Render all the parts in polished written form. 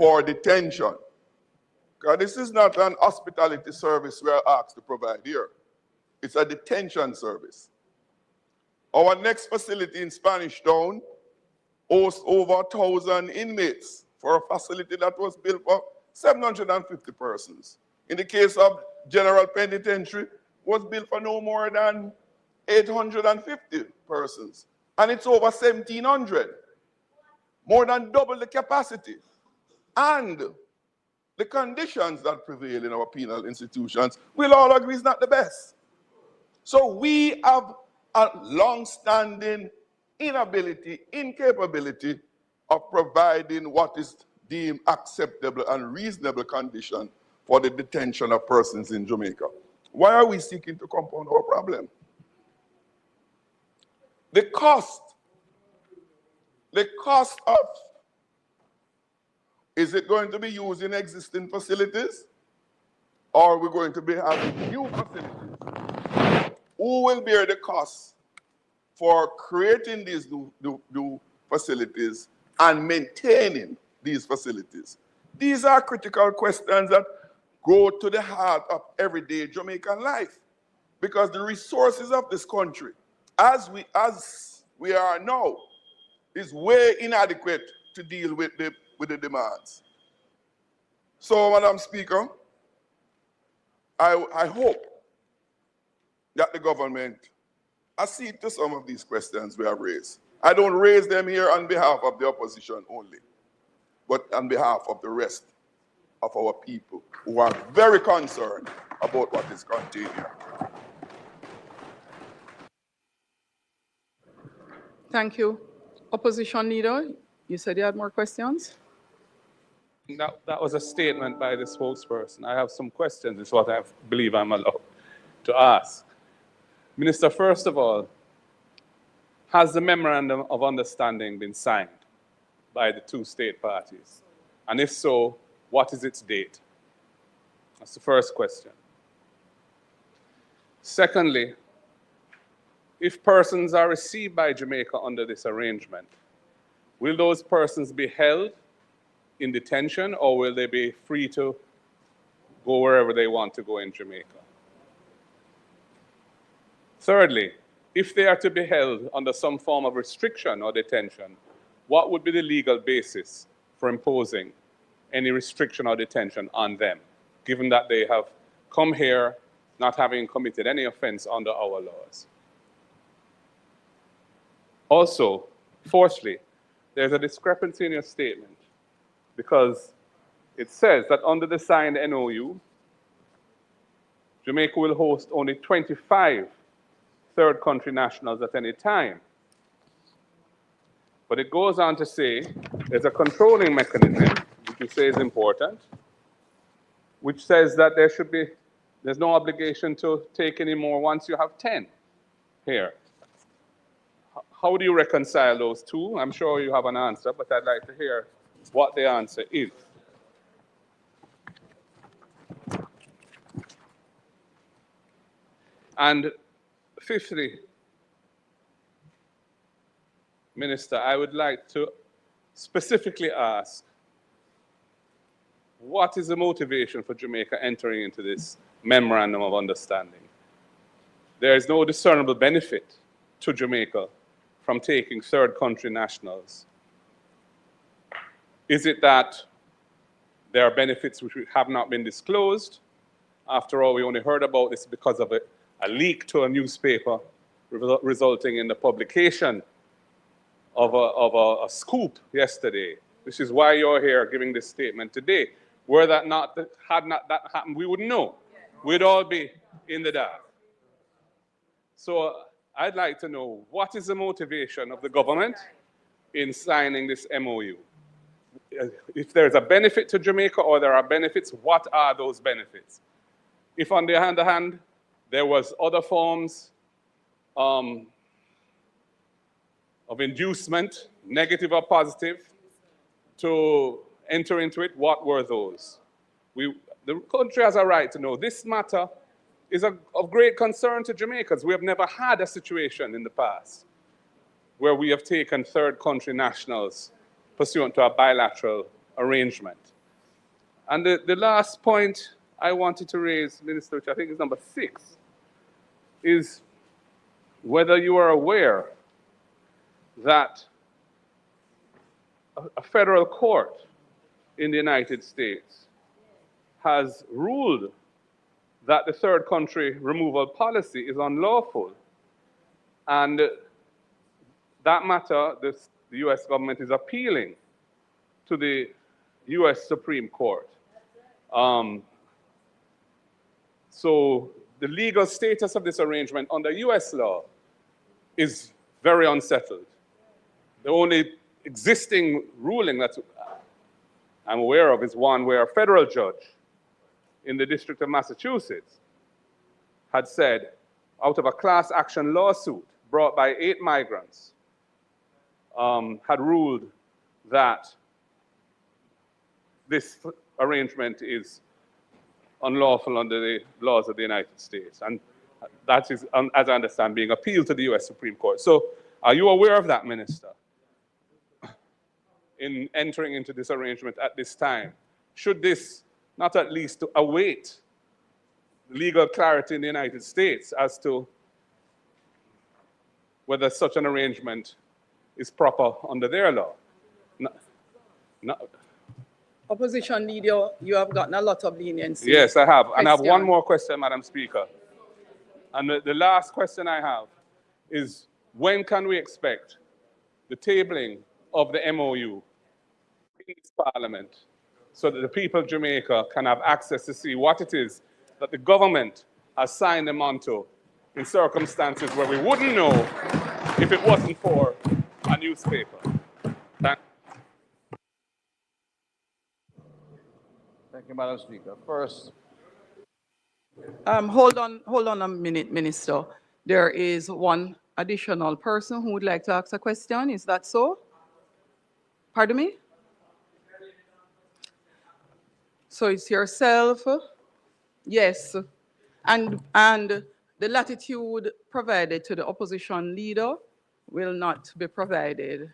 for detention. Because this is not an hospitality service we are asked to provide here. It's a detention service. Our next facility in Spanish Town hosts over 1,000 inmates for a facility that was built for 750 persons. In the case of General Penitentiary, was built for no more than 850 persons. And it's over 1,700, more than double the capacity. And the conditions that prevail in our penal institutions, we'll all agree is not the best. So we have a long-standing inability, incapability of providing what is deemed acceptable and reasonable condition for the detention of persons in Jamaica. Why are we seeking to compound our problem? The cost of, is it going to be used in existing facilities, or are we going to be having new facilities? Who will bear the cost for creating these new facilities and maintaining these facilities? These are critical questions that go to the heart of everyday Jamaican life, because the resources of this country, as we are now, is way inadequate to deal with the demands. So, Madam Speaker, I hope that the government accede to some of these questions we have raised. I don't raise them here on behalf of the opposition only, but on behalf of the rest of our people who are very concerned about what is contained here. Thank you. Opposition leader, you said you had more questions? That was a statement by the spokesperson. I have some questions, is what I believe I'm allowed to ask. Minister, first of all, has the memorandum of understanding been signed by the two state parties? And if so, what is its date? That's the first question. Secondly, if persons are received by Jamaica under this arrangement, will those persons be held in detention, or will they be free to go wherever they want to go in Jamaica? Thirdly, if they are to be held under some form of restriction or detention, what would be the legal basis for imposing any restriction or detention on them, given that they have come here not having committed any offense under our laws? Also, fourthly, there's a discrepancy in your statement, because it says that under the signed NOU, Jamaica will host only 25 third country nationals at any time. But it goes on to say there's a controlling mechanism, which you say is important, which says that there's no obligation to take any more once you have 10 here. How do you reconcile those two? I'm sure you have an answer, but I'd like to hear what the answer is. And fifthly, Minister, I would like to specifically ask, what is the motivation for Jamaica entering into this memorandum of understanding? There is no discernible benefit to Jamaica from taking third country nationals. Is it that there are benefits which have not been disclosed? After all, we only heard about this because of a leak to a newspaper resulting in the publication of a scoop yesterday, which is why you're here giving this statement today. Were that not, had not that happened, we wouldn't know. We'd all be in the dark. So I'd like to know, what is the motivation of the government in signing this MOU? If there's a benefit to Jamaica or there are benefits, what are those benefits? If on the other hand, there was other forms of inducement, negative or positive, to enter into it, what were those? The country has a right to know. This matter is of great concern to Jamaicans. We have never had a situation in the past where we have taken third country nationals pursuant to a bilateral arrangement. And the last point I wanted to raise, Minister, which I think is number 6, is whether you are aware that a federal court in the United States has ruled that the third country removal policy is unlawful. And that matter, the US government is appealing to the US Supreme Court. So the legal status of this arrangement under US law is very unsettled. The only existing ruling that I'm aware of is one where a federal judge in the District of Massachusetts had said, out of a class action lawsuit brought by 8 migrants, had ruled that this arrangement is unlawful under the laws of the United States. And that is, as I understand, being appealed to the US Supreme Court. So are you aware of that, Minister, in entering into this arrangement at this time? Should this not at least to await legal clarity in the United States as to whether such an arrangement is proper under their law? No. Opposition leader, you have gotten a lot of leniency. Yes, I have. And I have one Question. more question, Madam Speaker. And the last question I have is, when can we expect the tabling of the MOU in this Parliament so that the people of Jamaica can have access to see what it is that the government has signed them onto in circumstances where we wouldn't know if it wasn't for a newspaper? Thank you, Madam Speaker. First, Hold on a minute, Minister. There is one additional person who would like to ask a question. Is that so? Pardon me? So it's yourself? Yes. And the latitude provided to the opposition leader will not be provided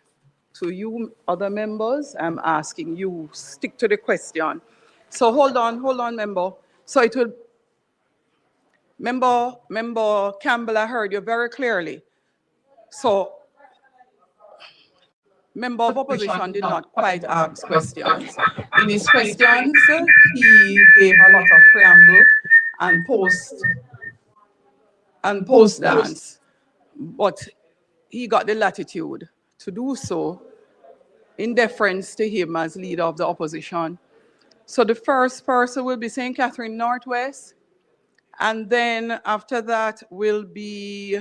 to you, other members. I'm asking you, stick to the question. So hold on, member. So it will, Member Campbell, I heard you very clearly. So, member of opposition did not quite ask questions. In his questions, he gave a lot of preamble and post dance, but he got the latitude to do so in deference to him as leader of the opposition. So the first person will be St. Catherine Northwest, and then after that will be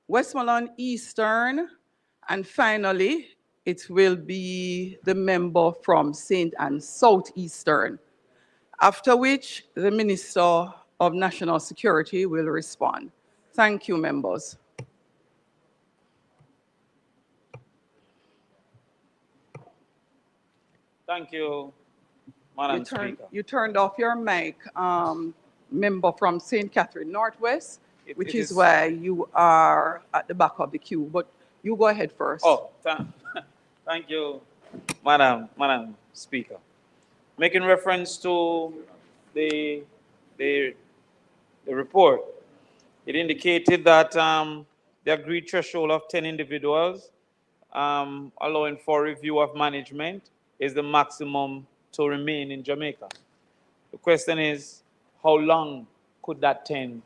Westmoreland Eastern, and finally it will be the member from St. Anne Southeastern, after which the Minister of National Security will respond. Thank you, members. thank you, Madam Speaker. You turned off your mic, member from St. Catherine Northwest, which is why you are at the back of the queue, but you go ahead first. Oh, thank you, Madam Speaker. Making reference to the report, it indicated that the agreed threshold of 10 individuals allowing for review of management is the maximum to remain in Jamaica. The question is, how long could that 10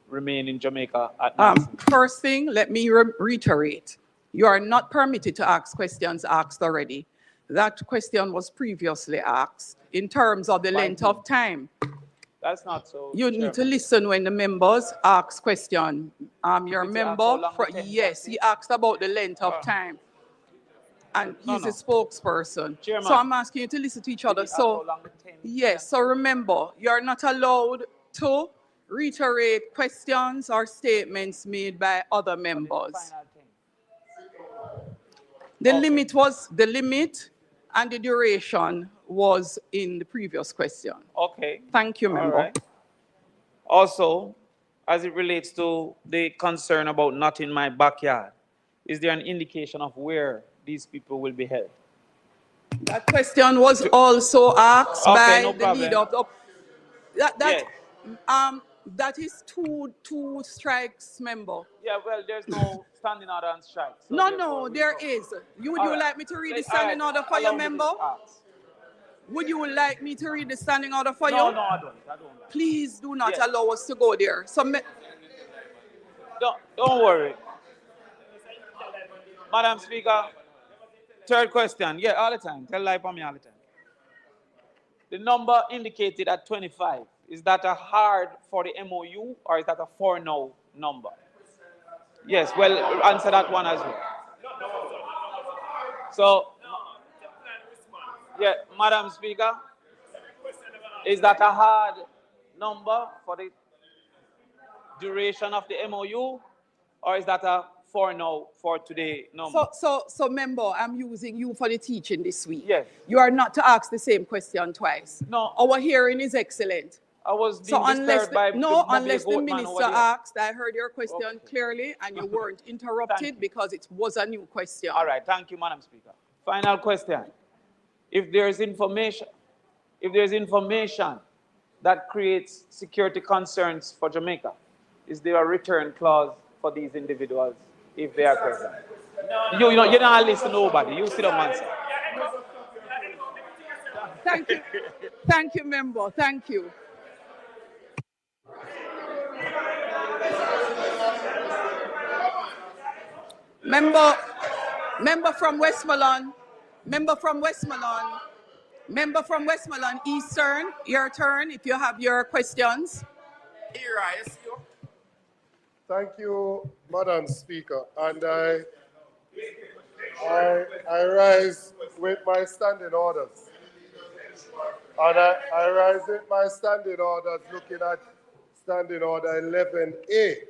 remain in Jamaica at maximum? First thing, let me reiterate. You are not permitted to ask questions asked already. That question was previously asked in terms of the length of time. That's not so. You need to listen when the members ask question. Your member, yes, he asked about the length of time. And he's a spokesperson. Chairman, so I'm asking you to listen to each other. So, yes, so remember, you're not allowed to reiterate questions or statements made by other members. The limit and the duration was in the previous question. Okay. Thank you, member. All right. Also, as it relates to the concern about not in my backyard, is there an indication of where these people will be held? That question was also asked Okay, by no the problem. leader of the Yes. that is two strikes, member. Yeah, well, there's no standing order on strike. So No, therefore no, we there go. is. Would All you right. like me to read the All right, standing order for you, allow me to member? ask. Would you like me to read the standing order for No, you? no, I don't. I don't. Like. Please do not Yes. allow us to go there. So, Don't worry. Madam Speaker, third question. Yeah, all the time. Tell live on me all the time. The number indicated at 25, is that a hard for the MOU or is that a for now number? Yes, well, answer that one as well. So, yeah, Madam Speaker, is that a hard number for the duration of the MOU or is that a for now, for today number? So, member, I'm using you for the teaching this week. Yes. You are not to ask the same question twice. No. Our hearing is excellent. I was being So unless disturbed by unless the goat man minister over there. asked, I heard your question clearly and you weren't interrupted because it was a new question. All right, thank you, Madam Speaker. Final question. If there's information that creates security concerns for Jamaica, is there a return clause for these individuals if they are present? You don't listen to nobody. You sit down, answer. Thank you. Thank you, member. Thank you. Member from Westmoreland. Member from Westmoreland. Member from Westmoreland Eastern, your turn if you have your questions. Here I see you. Thank you, Madam Speaker. And I rise with my standing orders. And I rise with my standing orders looking at standing order 11A,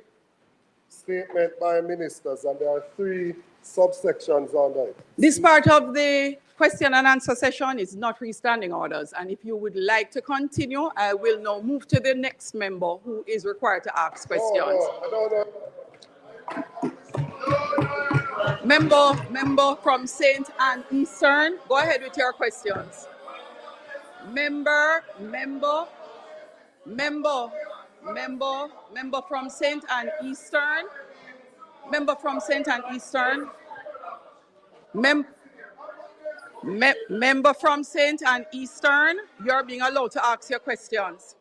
statement by ministers, and there are 3 subsections under it. This part of the question and answer session is not freestanding orders. And if you would like to continue, I will now move to the next member who is required to ask questions. Member from St. Anne Eastern, go ahead with your questions. Member from St. Anne Eastern. Member from St. Anne Eastern. Member from St. Anne Eastern, you're being allowed to ask your questions.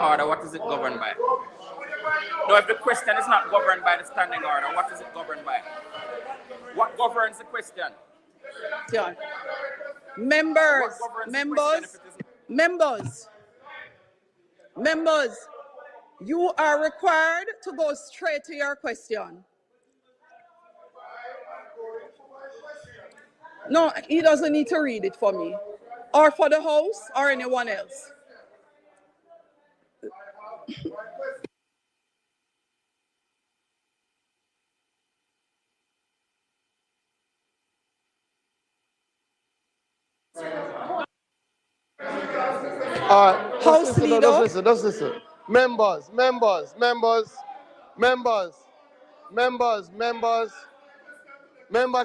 Order, what is it governed by? No, if the question is not governed by the standing order, what is it governed by? What governs the question? Members, you are required to go straight to your question. No, he doesn't need to read it for me, or for the House, or anyone else. House leader. Just listen. Members. Member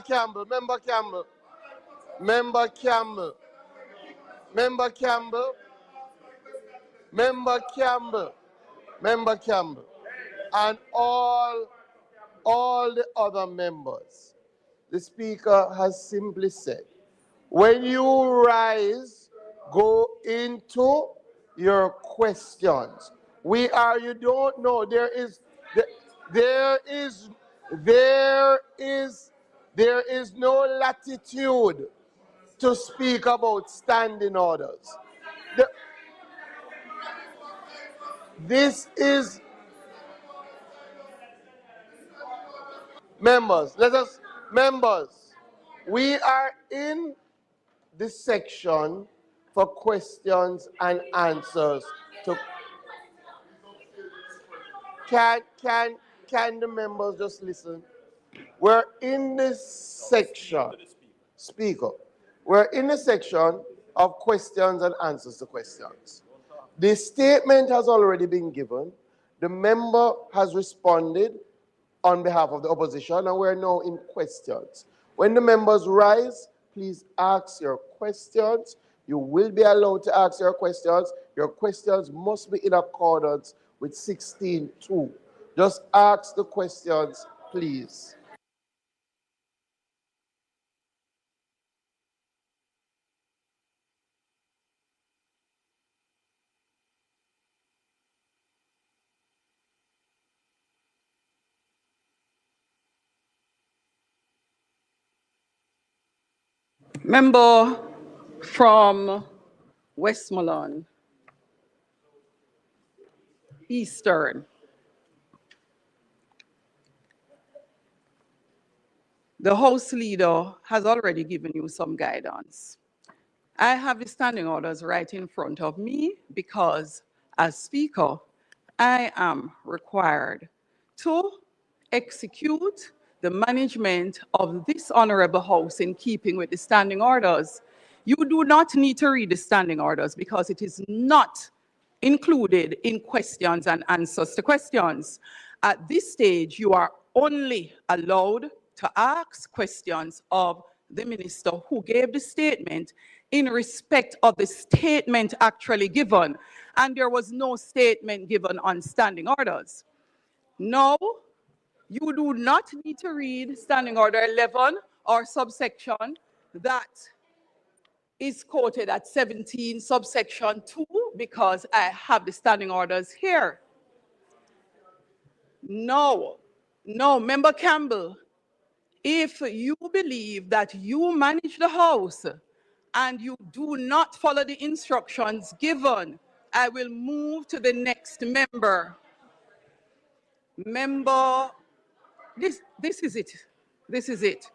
Campbell. And all the other members. The Speaker has simply said, when you rise, go into your questions. You don't know, there is no latitude to speak about standing orders. This is, members, we are in the section for questions and answers. Can the members just listen? We're in this section, Speaker. We're in the section of questions and answers to questions. The statement has already been given. The member has responded on behalf of the opposition, and we're now in questions. When the members rise, please ask your questions. You will be allowed to ask your questions. Your questions must be in accordance with 16.2. Just ask the questions, please. Member from Westmoreland, Eastern. The House Leader has already given you some guidance. I have the standing orders right in front of me because, as Speaker, I am required to execute the management of this honorable House in keeping with the standing orders. You do not need to read the standing orders because it is not included in questions and answers to questions. At this stage, you are only allowed to ask questions of the minister who gave the statement in respect of the statement actually given. And there was no statement given on standing orders. No, you do not need to read Standing Order 11 or subsection that is quoted at 17 subsection 2 because I have the standing orders here. No, Member Campbell, if you believe that you manage the House and you do not follow the instructions given, I will move to the next member. Member, this is it. This is it.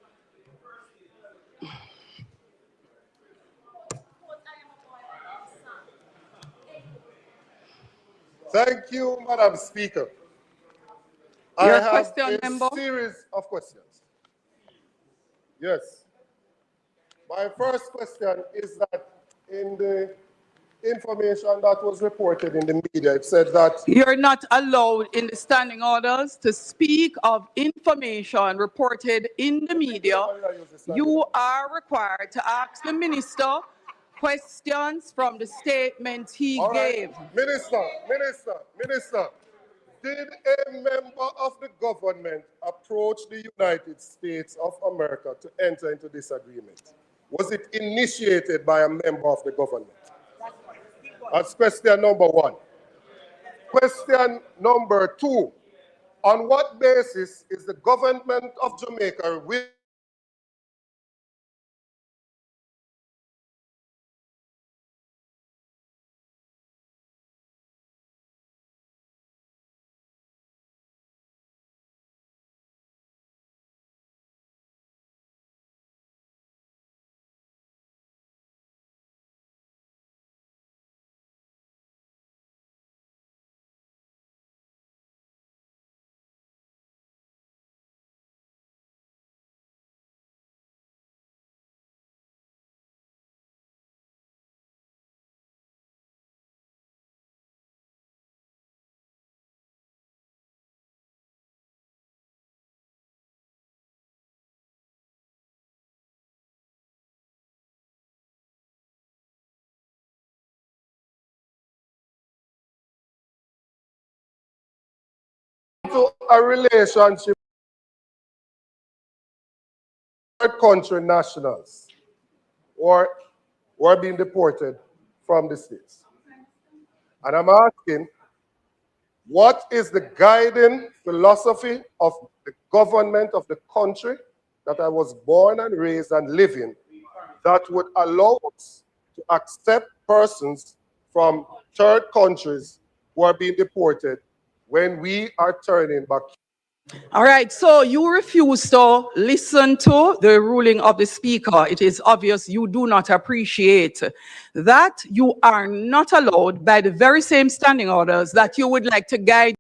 Thank you, Madam Speaker. Your I have question, a member? series of questions. Yes. My first question is that in the information that was reported in the media, it said that You're not allowed in the standing orders to speak of information reported in the media. You are required to ask the minister questions from the statement he all right, gave. Minister, did a member of the government approach the United States of America to enter into this agreement? Was it initiated by a member of the government? That's question number one. Question number two, on what basis is the government of Jamaica willing to a relationship with country nationals or being deported from the States? And I'm asking, what is the guiding philosophy of the government of the country that I was born and raised and live in that would allow us to accept persons from third countries who are being deported when we are turning back? All right, so you refuse to listen to the ruling of the speaker. It is obvious you do not appreciate that you are not allowed by the very same standing orders that you would like to guide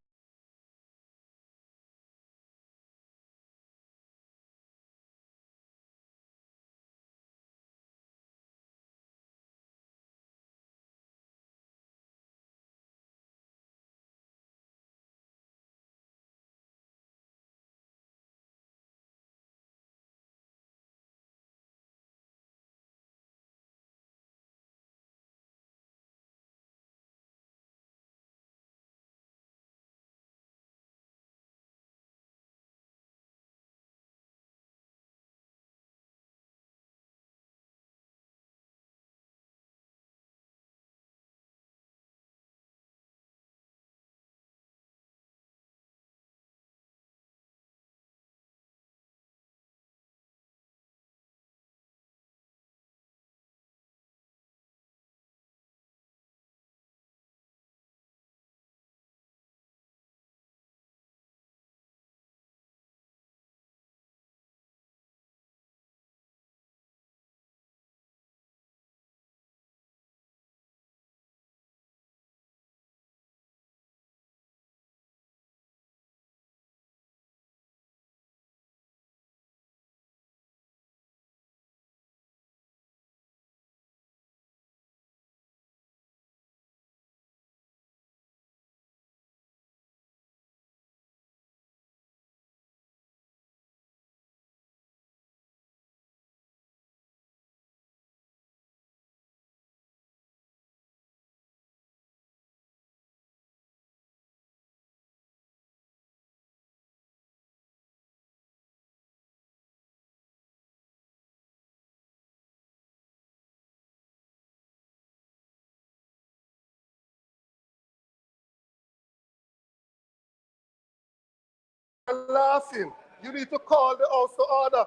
laughing. You need to call the House to order.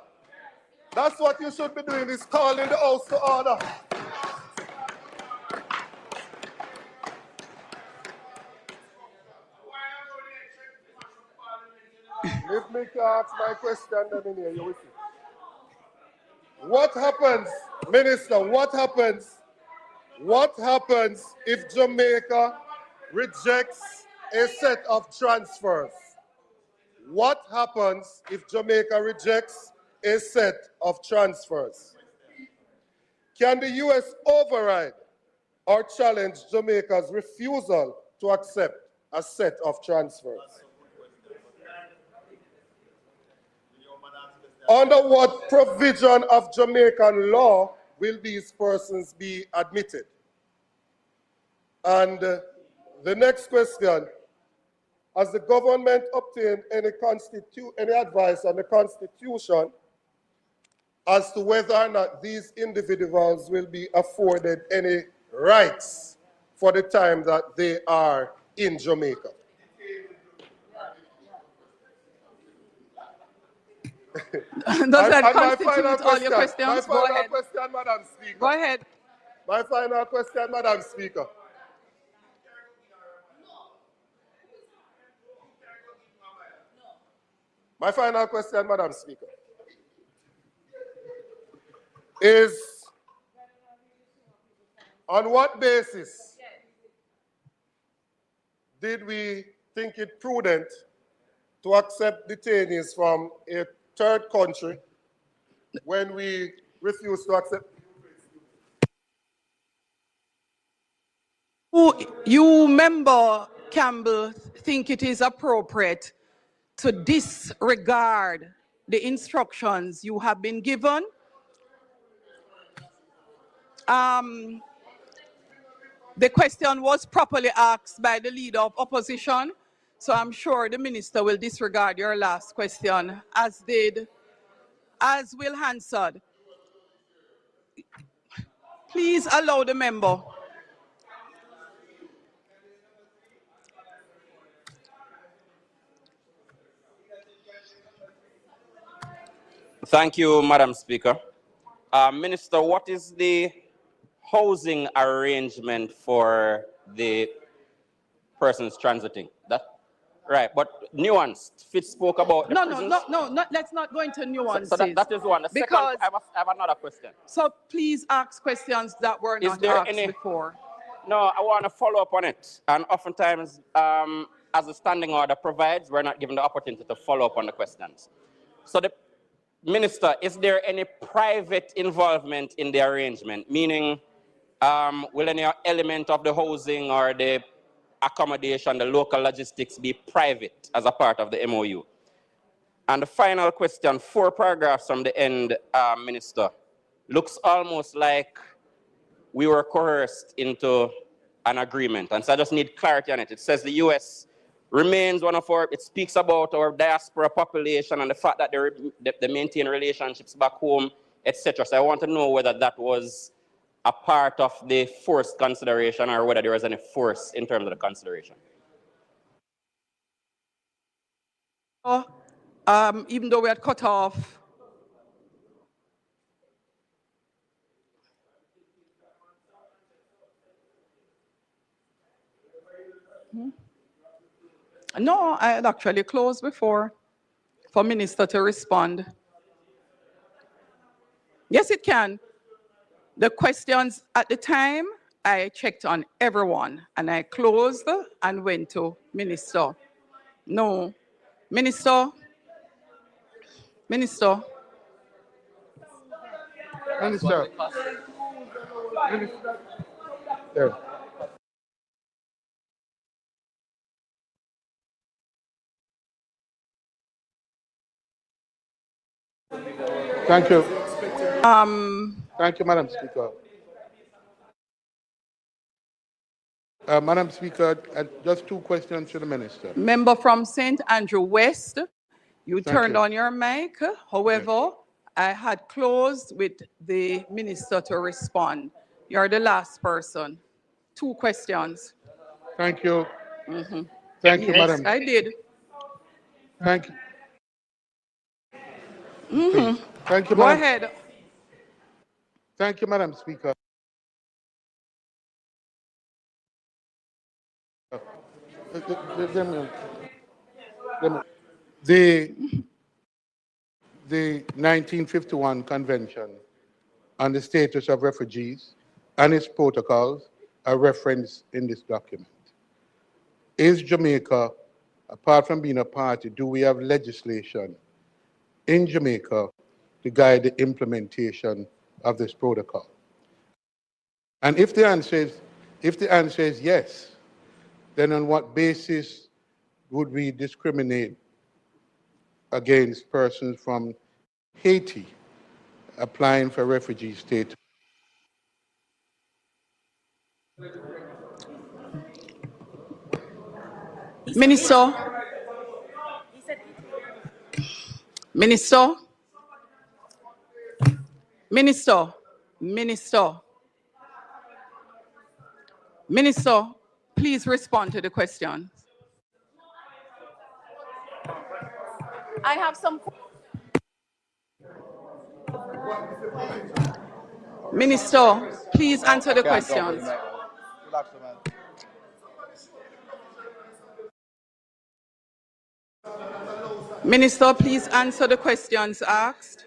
That's what you should be doing, is calling the House to order. Let me ask my question then in here, you will see. What happens, Minister, what happens if Jamaica rejects a set of transfers? What happens if Jamaica rejects a set of transfers? Can the U.S. override or challenge Jamaica's refusal to accept a set of transfers? Under what provision of Jamaican law will these persons be admitted? And the next question, has the government obtained any advice on the Constitution as to whether or not these individuals will be afforded any rights for the time that they are in Jamaica? Does that constitute all your questions? My Go final ahead. question, Madam Speaker. Go ahead. My final question, Madam Speaker. My final question, Madam Speaker, is on what basis did we think it prudent to accept detainees from a third country when we refused to accept? You, Member Campbell, think it is appropriate to disregard the instructions you have been given? The question was properly asked by the Leader of Opposition, so I'm sure the Minister will disregard your last question, as Will Hansard. Please allow the member. Thank you, Madam Speaker. Minister, what is the housing arrangement for the persons transiting? That right, but nuanced. Fitz spoke about the prisons. No, let's not go into nuances. So that is one. The second, I have another question. So please ask questions that were not asked before. No, I want to follow up on it. And oftentimes, as the standing order provides, we're not given the opportunity to follow up on the questions. So the Minister, is there any private involvement in the arrangement? Meaning, will any element of the housing or the accommodation, the local logistics be private as a part of the MOU? And the final question, 4 paragraphs from the end, Minister, looks almost like we were coerced into an agreement. And so I just need clarity on it. It says the U.S. remains one of our, it speaks about our diaspora population and the fact that they maintain relationships back home, etc. So I want to know whether that was a part of the forced consideration or whether there was any force in terms of the consideration. Even though we had cut off. No, I had actually closed before for Minister to respond. Yes, it can. The questions at the time, I checked on everyone and I closed and went to Minister. No. Minister. There. Thank you. Thank you, Madam Speaker. Madam Speaker, just 2 questions to the Minister. Member from St. Andrew West, you turned on your mic. However, I had closed with the Minister to respond. You're the last person. 2 questions. Thank you. Thank you, Madam. I did. Thank you. please. Thank you, Go Madam. ahead. Thank you, Madam Speaker. The 1951 Convention on the Status of Refugees and its protocols are referenced in this document. Is Jamaica, apart from being a party, do we have legislation in Jamaica to guide the implementation of this protocol? And if the answer is yes, then on what basis would we discriminate against persons from Haiti applying for refugee status? Minister. Minister. Minister. Minister. Minister, please respond to the question. I have some. Minister, please answer the questions. Minister, please answer the questions asked.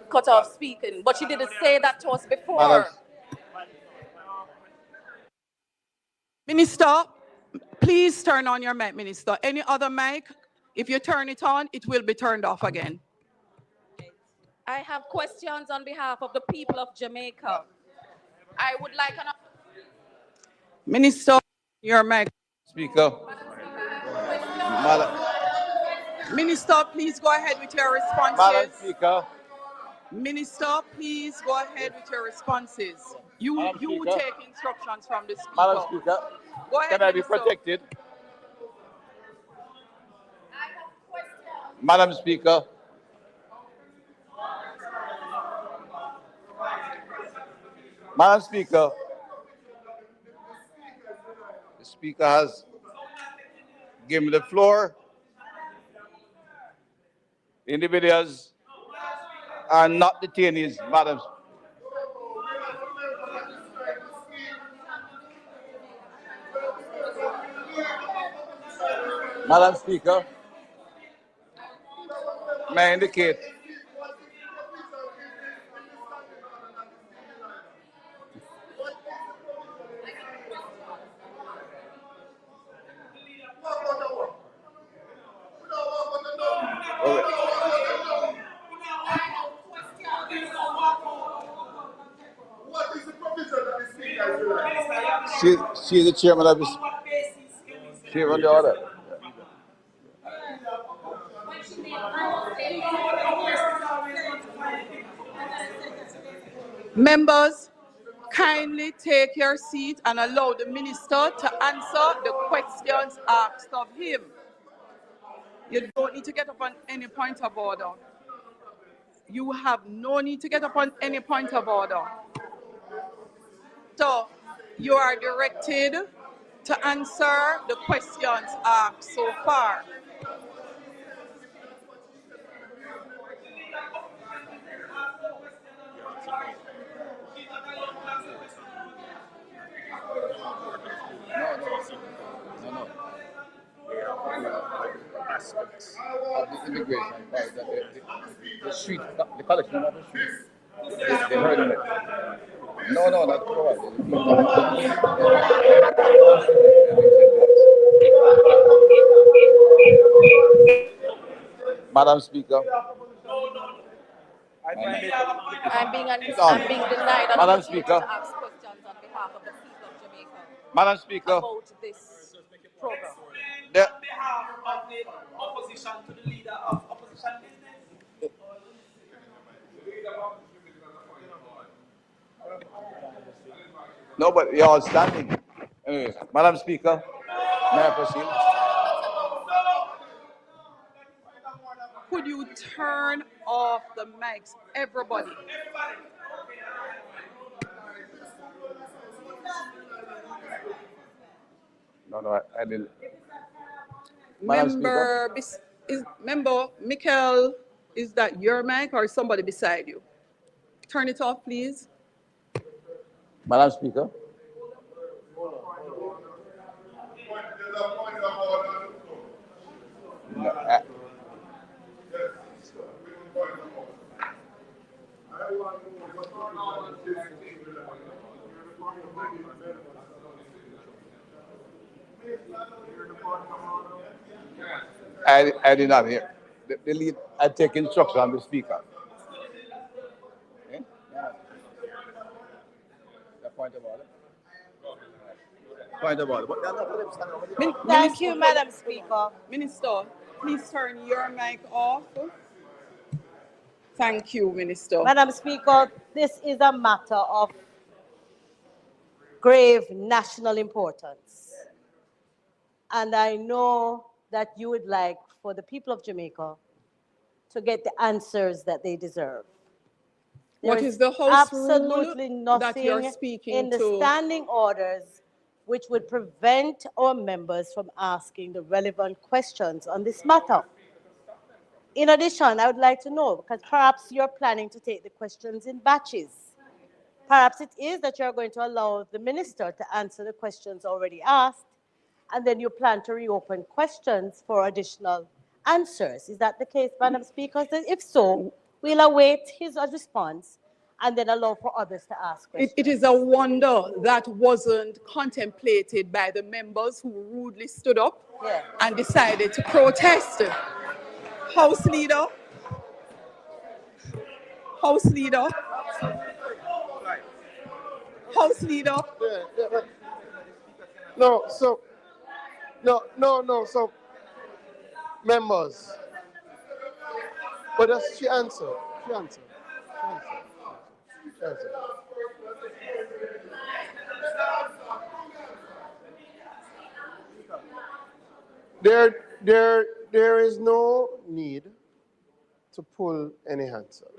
Cut off speaking, but she didn't say that to us before. Madam. Minister, please turn on your mic, Minister. Any other mic, if you turn it on, it will be turned off again. I have questions on behalf of the people of Jamaica. I would like an... Minister, your mic. Speaker. Minister, please go ahead with your responses. Madam Speaker. Minister, please go ahead with your responses. You take instructions from the speaker. Madam Speaker. Go ahead, Can I be Minister. protected? Madam Speaker. Madam Speaker. The Speaker has given me the floor. Individuals are not detainees, Madam. Madam Speaker, may I indicate she is the chairman of this. She run the order. Members, kindly take your seat and allow the minister to answer the questions asked of him. You don't need to get up on any point of order. You have no need to get up on any point of order. So, you are directed to answer the questions asked so far. No. Aspects of the immigration part, the street, the collection of the street. They heard of it. No, not provided. Madam Speaker. I'm being denied an Madam opportunity Speaker. to ask questions on behalf of the people of Jamaica Madam Speaker. about this program. On behalf of the opposition to the leader of opposition business. No, but you're all standing. Anyways, Madam Speaker, may I proceed? Could you turn off the mics. Everybody. No, I didn't. Madam Speaker. Member Michael, is that your mic or somebody beside you? Turn it off, please. Madam Speaker. No, I did not hear. The lead, I take instruction on the speaker. Eh? Yeah. The point of order. Point of order. But they're not going to stand over there. Thank you, Madam Speaker. Minister, please turn your mic off. Thank you, Minister. Madam Speaker, this is a matter of grave national importance. And I know that you would like for the people of Jamaica to get the answers that they deserve. What There is the House rule absolutely nothing that you're speaking in the to? standing orders which would prevent our members from asking the relevant questions on this matter. In addition, I would like to know, because perhaps you're planning to take the questions in batches. Perhaps it is that you're going to allow the minister to answer the questions already asked, and then you plan to reopen questions for additional answers. Is that the case, Madam Speaker? If so, we'll await his response and then allow for others to ask questions. It is a wonder that wasn't contemplated by the members who rudely stood up and decided to protest. House Leader. House Leader. House Leader. No, so members. But that's she answered. She answered. There is no need to pull any hands up.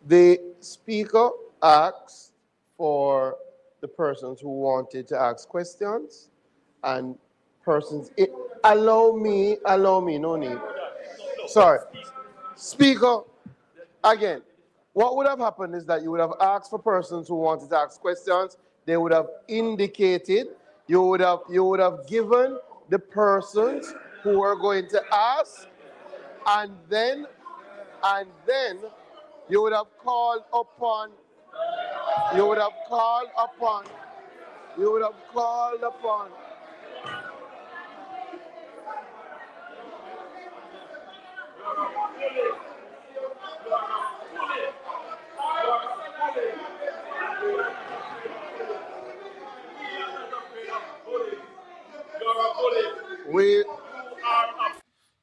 The speaker asked for the persons who wanted to ask questions and persons. Allow me, no need. Sorry. Speaker, again, what would have happened is that you would have asked for persons who wanted to ask questions. They would have indicated. You would have given the persons who were going to ask, and then you would have called upon.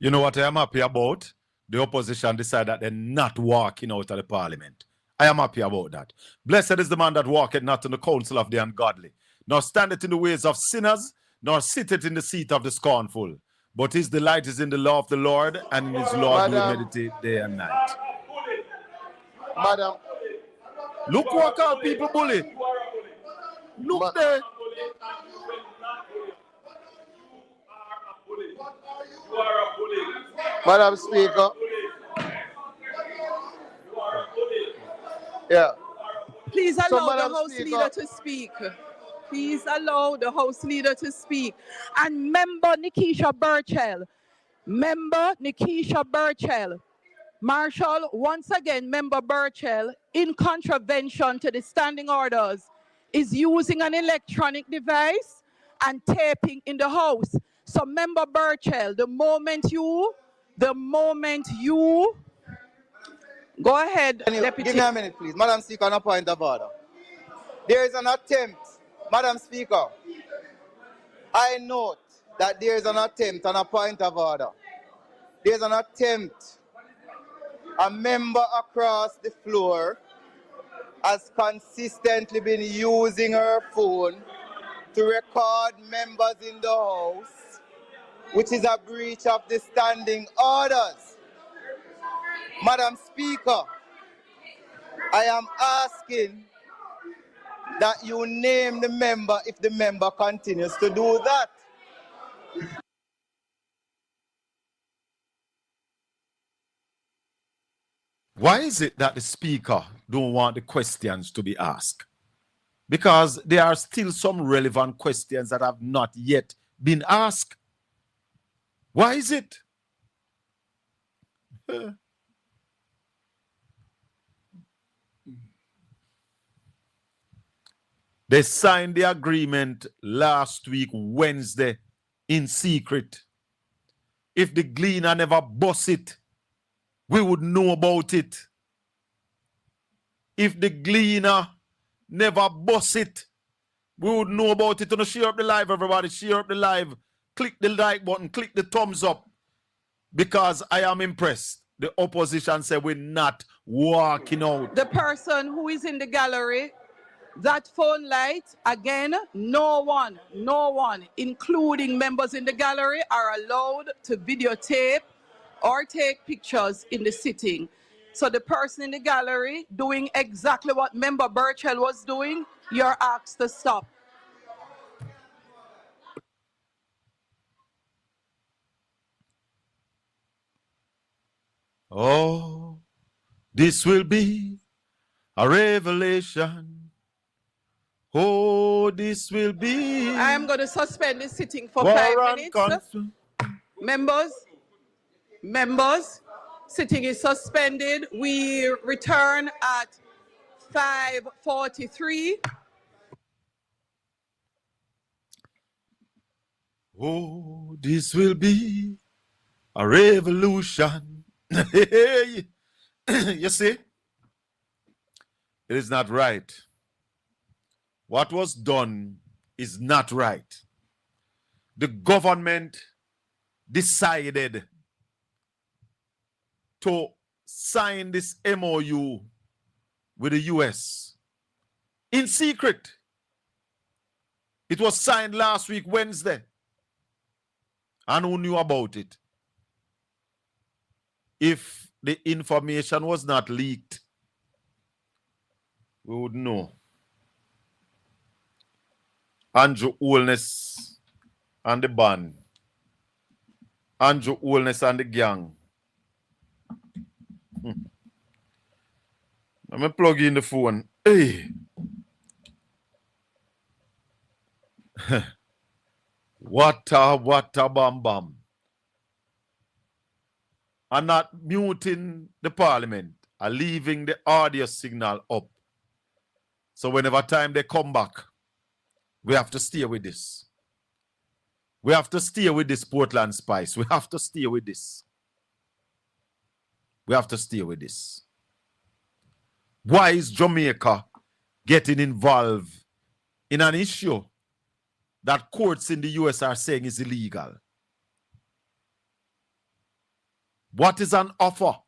You know what I am happy about? The opposition decided that they're not walking out of the parliament. I am happy about that. Blessed is the man that walketh not in the counsel of the ungodly, nor standeth in the ways of sinners, nor sitteth in the seat of the scornful. But his delight is in the law of the Lord, and in his law he meditate day and night. Madam. Look what call people bully. Look there. Madam Speaker. Yeah. Please allow Madam the House Speaker, Leader to speak. Please allow the House Leader to speak. And Member Nikisha Burchell. Marshall, once again, Member Burchell, in contravention to the standing orders, is using an electronic device and taping in the House. So, Member Burchell, the moment you, go ahead, Deputy. Give me a minute, please. Madam Speaker, on a point of order. There is an attempt, Madam Speaker. I note that there is an attempt on a point of order. There is an attempt. A member across the floor has consistently been using her phone to record members in the House, which is a breach of the standing orders. Madam Speaker, I am asking that you name the member if the member continues to do that. Why is it that the speaker don't want the questions to be asked? Because there are still some relevant questions that have not yet been asked. Why is it? They signed the agreement last week, Wednesday, in secret. If the Gleaner never bust it, we would know about it. If the Gleaner never bust it, we would know about it. Share up the live, everybody. Share up the live. Click the like button. Click the thumbs up. Because I am impressed. The opposition said we're not walking out. The person who is in the gallery, that phone light, again, no one, including members in the gallery, are allowed to videotape or take pictures in the sitting. So the person in the gallery doing exactly what Member Burchell was doing, you're asked to stop. Oh, this will be a revelation. Oh, this will be. I am going to suspend the sitting for 5 minutes. Members, sitting is suspended. We return at 5:43. Oh, this will be a revolution. You see, it is not right. What was done is not right. The government decided to sign this MOU with the US in secret. It was signed last week, Wednesday. And who knew about it? If the information was not leaked, we would know. Andrew Holness and the band. Andrew Holness and the gang. Let me plug in the phone. Hey. What a bam bam. I'm not muting the parliament. I'm leaving the audio signal up. So whenever time they come back, we have to stay with this. We have to stay with this Portland Spice. We have to stay with this. We have to stay with this. Why is Jamaica getting involved in an issue that courts in the US are saying is illegal? What is an offer?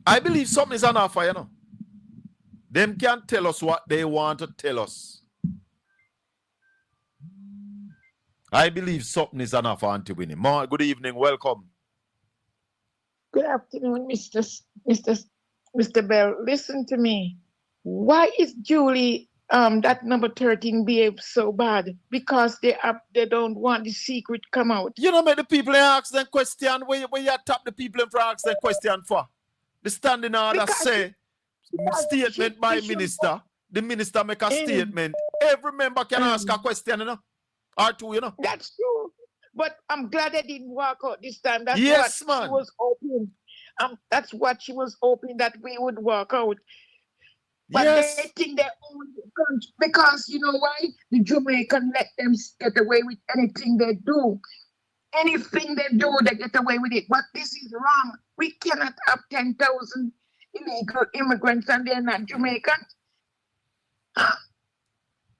I believe something is an offer, you know. Them can't tell us what they want to tell us. I believe something is an offer, Auntie Winnie. Good evening, welcome. Good afternoon, Mr. Bell. Listen to me. Why is Julie that number 13 behave so bad? Because they don't want the secret come out. You know, make the people ask them question where you tap the people in for ask them question for. The standing order say statement by minister. The minister make a statement. Every member can ask a question, you know. Or two, you know. That's true. But I'm glad they didn't walk out this time. That's yes, what man. She was hoping. That's what she was hoping, that we would walk out. But yes. They think they own the country because you know why? The Jamaican let them get away with anything they do. Anything they do, they get away with it. But this is wrong. We cannot have 10,000 illegal immigrants and they're not Jamaican.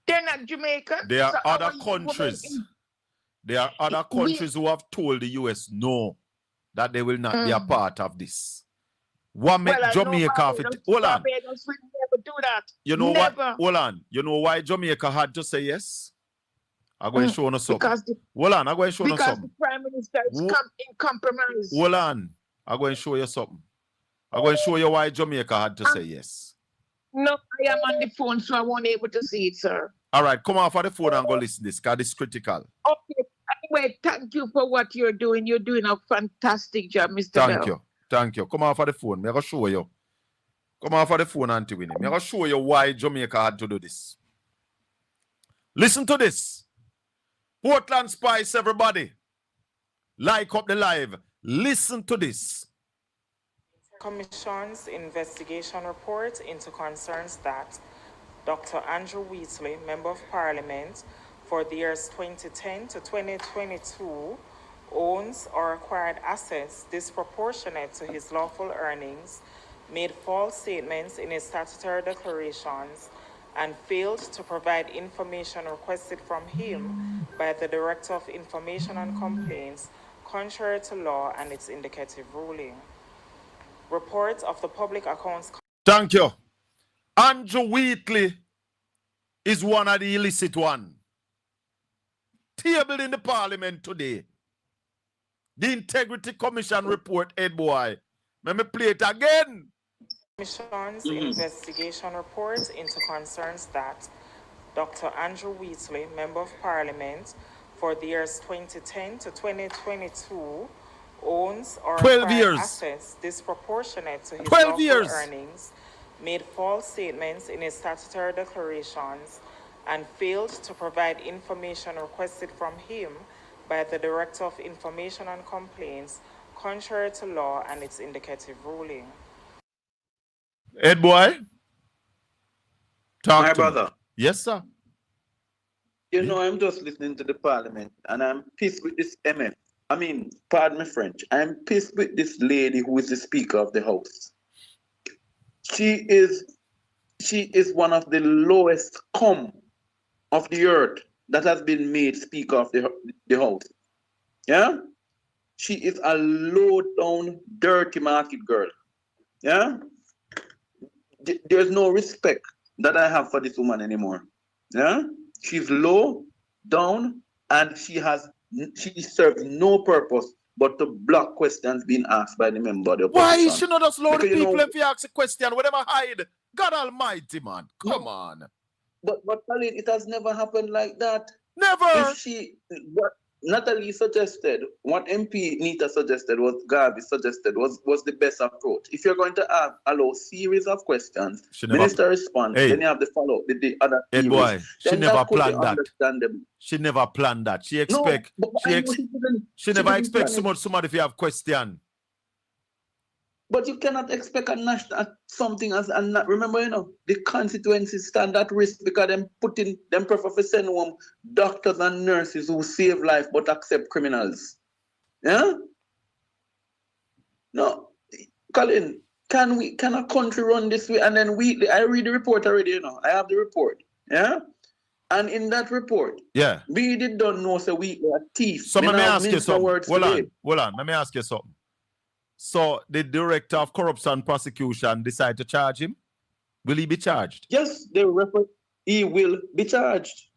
They're not Jamaican. There are other countries. There are other countries who have told the US no, that they will not be a part of this. What make Jamaica? Hold on. We never do that. You know what? Hold on. You know why Jamaica had to say yes? I'm going to show you something. Hold on. I'm going to show you something. Because the Prime Minister is in compromise. Hold on. I'm going to show you something. I'm going to show you why Jamaica had to say yes. No, I am on the phone, so I won't be able to see it, sir. All right, come off of the phone and go listen to this, because this is critical. Okay. Anyway, thank you for what you're doing. You're doing a fantastic job, Mr. Thank Bell. you. Thank you. Come off of the phone. I'm going to show you. Come off of the phone, Auntie Winnie. I'm going to show you why Jamaica had to do this. Listen to this. Portland Spice, everybody. Like up the live. Listen to this. Commission's investigation report into concerns that Dr. Andrew Wheatley, Member of Parliament, for the years 2010 to 2022, owns or acquired assets disproportionate to his lawful earnings, made false statements in his statutory declarations, and failed to provide information requested from him by the Director of Information and Complaints, contrary to law and its indicative ruling. Reports of the Public Accounts. Thank you. Andrew Wheatley is one of the illicit one. Tabled in the Parliament today. The Integrity Commission report, Ed boy. Let me play it again. Commission's investigation report into concerns that Dr. Andrew Wheatley, Member of Parliament, for the years 2010 to 2022, owns or 12 acquired years. assets disproportionate to his 12 lawful years. earnings, made false statements in his statutory declarations, and failed to provide information requested from him by the Director of Information and Complaints, contrary to law and its indicative ruling. Ed boy. Talk My to brother. me. Yes, sir. You know, I'm just listening to the Parliament and I'm pissed with this MF. I mean, pardon me French. I'm pissed with this lady who is the Speaker of the House. She is one of the lowest cum of the earth that has been made Speaker of the House. Yeah? She is a low down, dirty market girl. Yeah? There's no respect that I have for this woman anymore. Yeah? She's low, down, and she serves no purpose but to block questions being asked by the member of the opposition. Why is she not just load the Because, people if you ask a question? Whatever hide. God almighty, man. Come on. But Colin, it has never happened like that. Never. What Natalie suggested, what MP Nita suggested, what Garvey suggested was the best approach. If you're going to allow series of questions, minister response, then you have to follow the other Ed series. boy, she Then never that could be planned that. understandable. She never planned that. She expect she never expect somebody if you have question. But you cannot expect a national something as and not remember, you know, the constituencies stand at risk because them prefer to send home doctors and nurses who save life but accept criminals. Yeah? No, Colin, can a country run this way? And then I read the report already, you know. I have the report. Yeah? And in that report, yeah, we don't know so we are thief. So let me ask you something. Hold on. Let me ask you something. So the Director of Corruption and Prosecution decide to charge him? Will he be charged? Yes, he will be charged.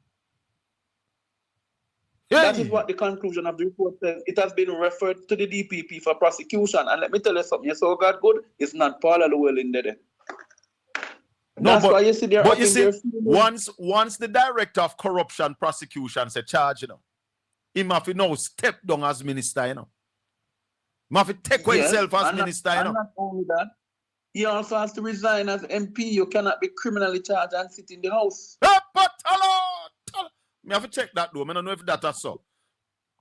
Hey. That is what the conclusion of the report says. It has been referred to the DPP for prosecution. And let me tell you something. You saw God good, it's not Paula Llewellyn there. No, that's why you see there. But you see, once the Director of Corruption Prosecution say charge, you know, he must now step down as minister, you know. Must take away himself as minister, you know. And not only that, he also has to resign as MP. You cannot be criminally charged and sit in the house. Me have to check that though. I don't know if that is so.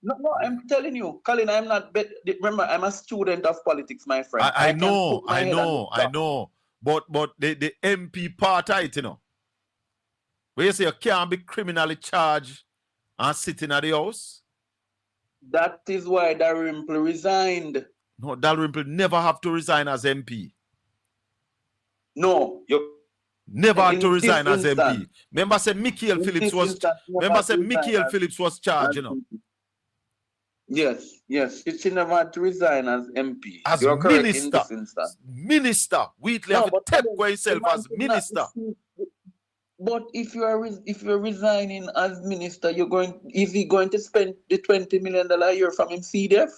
No, I'm telling you, Colin, I'm not. Remember, I'm a student of politics, my friend. I know. But the MP part of it, you know. Where you say you can't be criminally charged and sitting at the house. That is why Dalrymple resigned. No, Dalrymple never have to resign as MP. No, you never had to resign as MP. Remember, say Michael Phillips was. Remember, say Michael Phillips was charged. You know. Yes. She never had to resign as MP. As you're correct minister. In this instance. Minister. Wheatley have to take away himself as minister. But if you're resigning as minister, is he going to spend the $20 million a year from him CDF?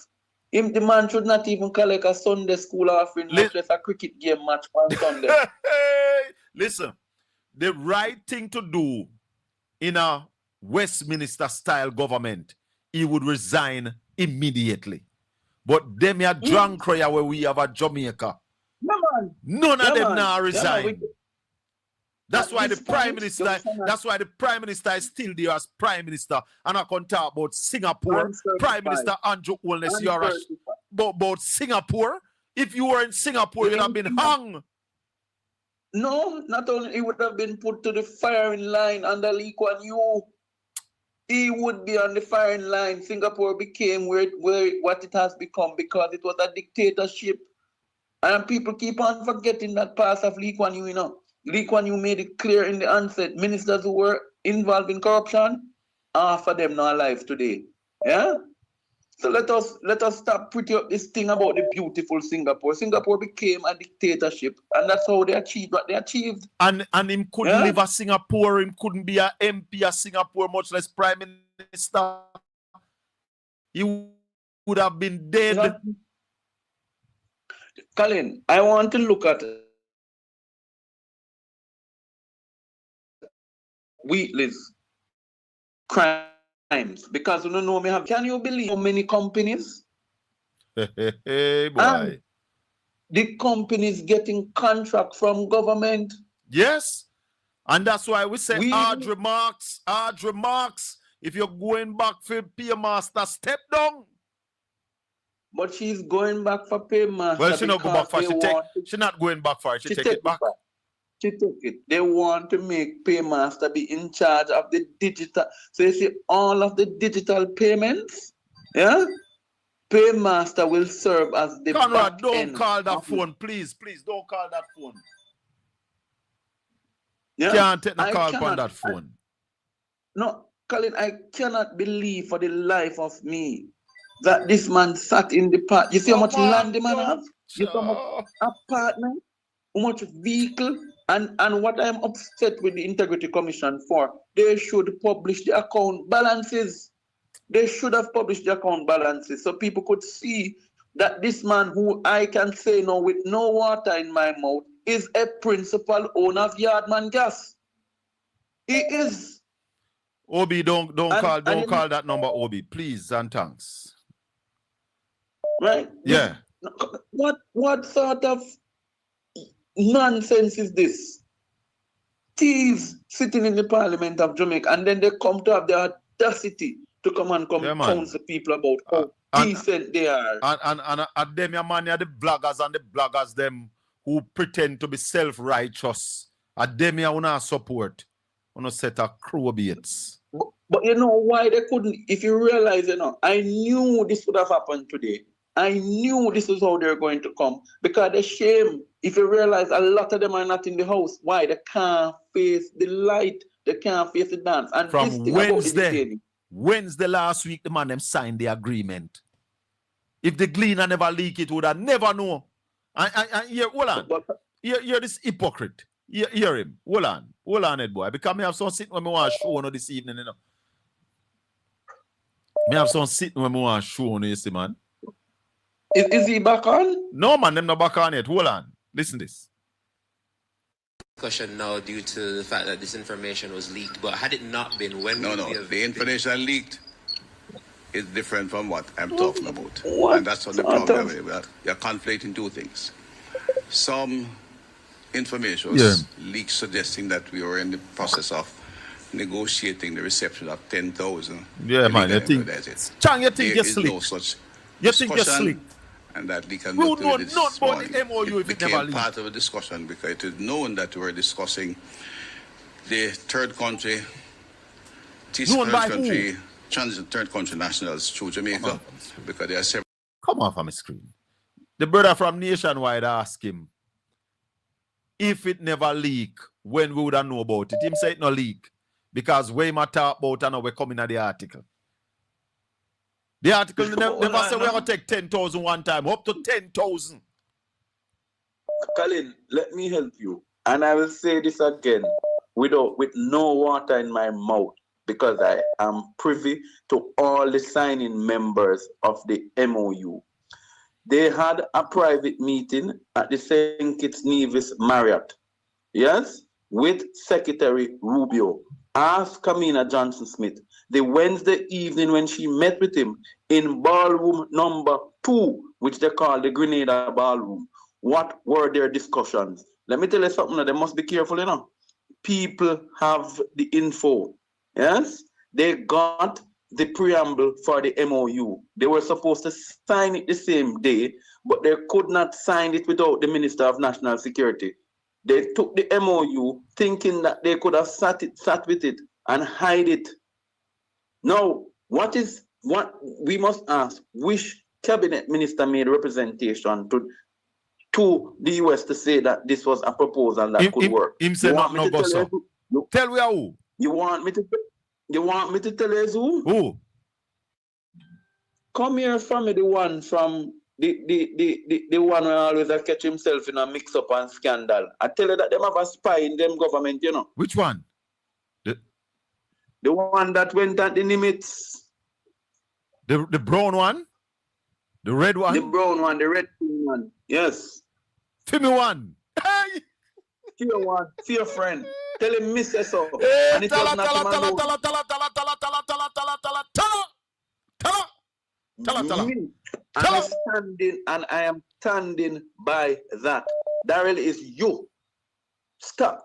The man should not even collect a Sunday school offering, much less a cricket game match on Sunday. Listen, the right thing to do in a Westminster-style government, he would resign immediately. But them here drunk where we have a Jamaica. None of them now resign. That's why the prime minister. That's why the prime minister is still there as prime minister. And I can talk about Singapore. Prime Minister Andrew Holness, you are about Singapore. If you were in Singapore, you'd have been hung. No, not only he would have been put to the firing line under Lee Kuan Yew. He would be on the firing line. Singapore became what it has become because it was a dictatorship. And people keep on forgetting that part of Lee Kuan Yew, you know. Lee Kuan Yew made it clear in the onset, ministers who were involved in corruption, half of them not alive today. Yeah? So let us stop pretty up this thing about the beautiful Singapore. Singapore became a dictatorship, and that's how they achieved what they achieved. And him couldn't live a Singapore, him couldn't be a MP of Singapore, much less prime minister. He would have been dead. Colin, I want to look at Wheatley's crimes because you don't know me have. Can you believe how many companies? Hey, boy. And the companies getting contract from government. Yes. And that's why we say hard remarks. If you're going back for paymaster, step down. But she's going back for paymaster. Well, she not go back for it. She's not going back for it. She take it back. She took it. They want to make paymaster be in charge of the digital. So you see all of the digital payments, yeah? Paymaster will serve as the Conrad, don't call that phone, please. Please, don't call that phone. Yeah? Can't take the call on that phone. No, Colin, I cannot believe for the life of me that this man sat in the park. You see how much land the man has? You see how much apartment, how much vehicle? And what I'm upset with the Integrity Commission for, they should publish the account balances. They should have published the account balances so people could see that this man, who I can say now with no water in my mouth, is a principal owner of Yardman Gas. He is. Obi, don't call that number, Obi, please and thanks. Right? Yeah. What sort of nonsense is this? Thieves sitting in the Parliament of Jamaica, and then they come to have the audacity to come and counsel people about how decent they are. And them, your man, the bloggers them who pretend to be self-righteous. And them, you want to support on a set of crowbaits. But you know why they couldn't? If you realize, I knew this would have happened today. I knew this is how they're going to come. Because the shame, if you realize a lot of them are not in the house. Why? They can't face the light. They can't face the dance. And from Wednesday last week, the man them signed the agreement. If the Gleaner never leak it, would have never know. And here, hold on. You're this hypocrite. Hear him. Hold on, Ed boy. Because me have some sitting when me want to show on this evening, Me have some sitting when me want to show on, you see, man. Is he back on? No, man, them not back on yet. Hold on. Listen this. Discussion now due to the fact that this information was leaked, but had it not been, when the information leaked is different from what I'm talking about. What? And that's what the problem is. You're conflating two things. Some information was leaked suggesting that we were in the process of negotiating the reception of 10,000. Yeah, man, you think you're slick. No such you think you're slick. And that leak has not about the MOU it became part of a discussion because it is known that we were discussing the third country, third country nationals through Jamaica because there are several. Come on from the screen. The brother from Nationwide asked him if it never leak, when we would have know about it. Him say it no leak because way my talk about and now we're coming at the article. The article never say we're going to take 10,000 one time, up to 10,000. Colin, let me help you. And I will say this again with no water in my mouth because I am privy to all the signing members of the MOU. they had a private meeting at the St. Kitts Nevis Marriott, yes, with Secretary Rubio. Ask Kamina Johnson-Smith the Wednesday evening when she met with him in ballroom number 2, which they call the Grenada Ballroom. What were their discussions? Let me tell you something, they must be careful, you know. People have the info, yes? They got the preamble for the MOU. They were supposed to sign it the same day, but they could not sign it without the Minister of National Security. They took the MOU thinking that they could have sat with it and hide it. Now, what we must ask, which cabinet minister made representation to the US to say that this was a proposal that could work? Him say not no go so. Tell we who? You want me to tell you who? Who? Come here from me, the one from the one who always catch himself in a mix up and scandal. I tell you that them have a spy in them government, you know. Which one? The one that went at the limits. The brown one? The red one? The brown one, the red one. Yes. Give me one. Hey! Fear one. Fear friend. Tell him miss us so. Hey, and it was not I am standing by that. Darrell is you. Stop.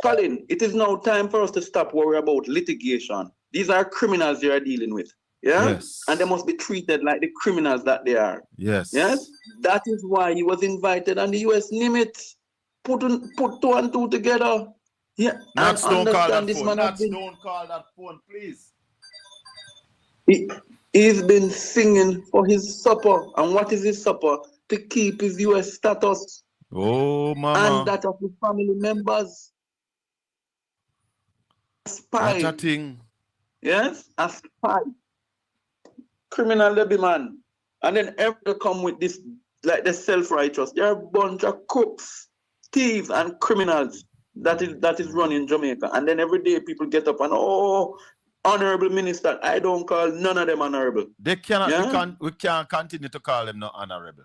Colin, it is now time for us to stop worrying about litigation. These are criminals you are dealing with. Yeah? Yes. And they must be treated like the criminals that they are. Yes. Yes? That is why he was invited on the US limits. Put 2 and 2 together. Yeah. Not don't call that this phone. man Don't call that phone, please. He's been singing for his supper. And what is his supper? To keep his US status. Oh, mama. And that of his family members. A spy. What a thing. Yes? A spy. Criminal lobby man. And then every come with this, like the self-righteous. They're a bunch of crooks, thieves, and criminals that is running Jamaica. And then every day people get up and, oh, honorable minister. I don't call none of them honorable. They cannot, Yeah? we can't continue to call them not honorable.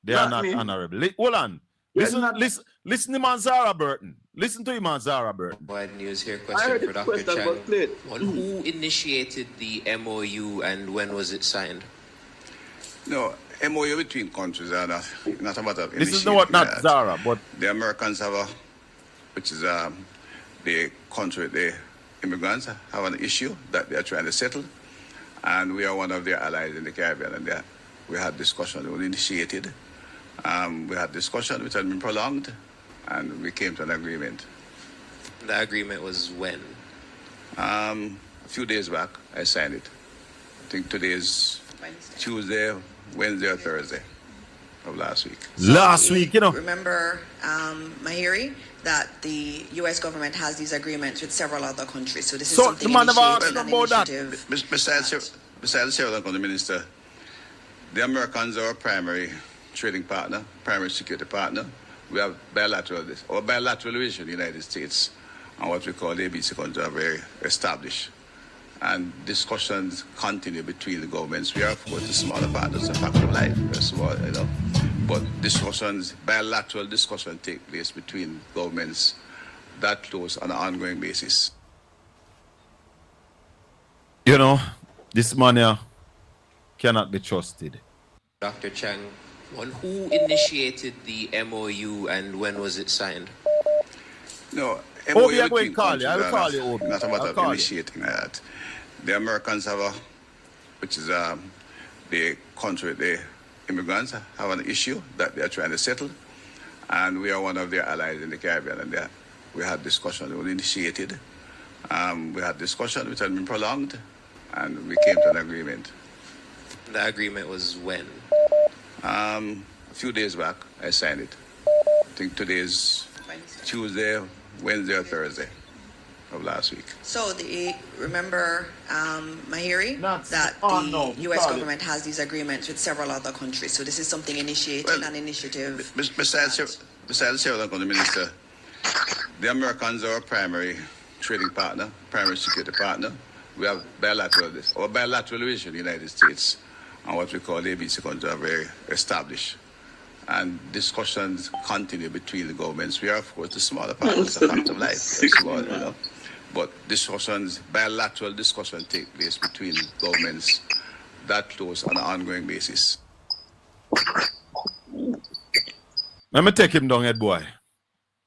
They Not are not me. honorable. Hold on. Listen to man Zara Burton. Listen to him, man Zara Burton. Wide news here. I Question heard for the Dr. question, Chang. but played. Well, who initiated the MOU and when was it signed? No, MOU between countries are not a matter of This is not initiating that. Zara, but The Americans have which is the country, the immigrants have an issue that they are trying to settle. And we are one of their allies in the Caribbean. And we had discussion, we initiated. We had discussion which had been prolonged, and we came to an agreement. The agreement was when? A few days back, I signed it. I think today is Tuesday, Wednesday, or Thursday of last week. Last week, you know. Remember, Mahiri, that the U.S. government has these agreements with several other countries. So this is something initiated, an initiative. Besides Sarah the Minister, the Americans are our primary trading partner, primary security partner. We have bilateral relations with the United States and what we call the ABC countries are very established. And discussions continue between the governments. We are, of course, the smaller partners, a fact of life. We're small, you know. But bilateral discussions take place between governments that close on an ongoing basis. You know, this man here cannot be trusted. Dr. Chang, well, who initiated the MOU and when was it signed? No, Obi, I'm going to call you. I will call you, Obi. Not a matter of initiating that. The Americans have which is the country, the immigrants have an issue that they are trying to settle. And we are one of their allies in the Caribbean. And we had discussion, we initiated. We had discussion which had been prolonged, and we came to an agreement. The agreement was when? A few days back, I signed it. I think today is Tuesday, Wednesday, or Thursday of last week. So remember, Mahiri, that the U.S. government has these agreements with several other countries. So this is something initiated, an initiative. Besides Sarah the Minister, the Americans are our primary trading partner, primary security partner. We have bilateral relations with the United States and what we call ABC countries are very established. And discussions continue between the governments. We are, of course, the smaller part. It's a fact of life. We're small, you know. But discussions, bilateral discussions take place between governments that close on an ongoing basis. Let me take him down, head boy.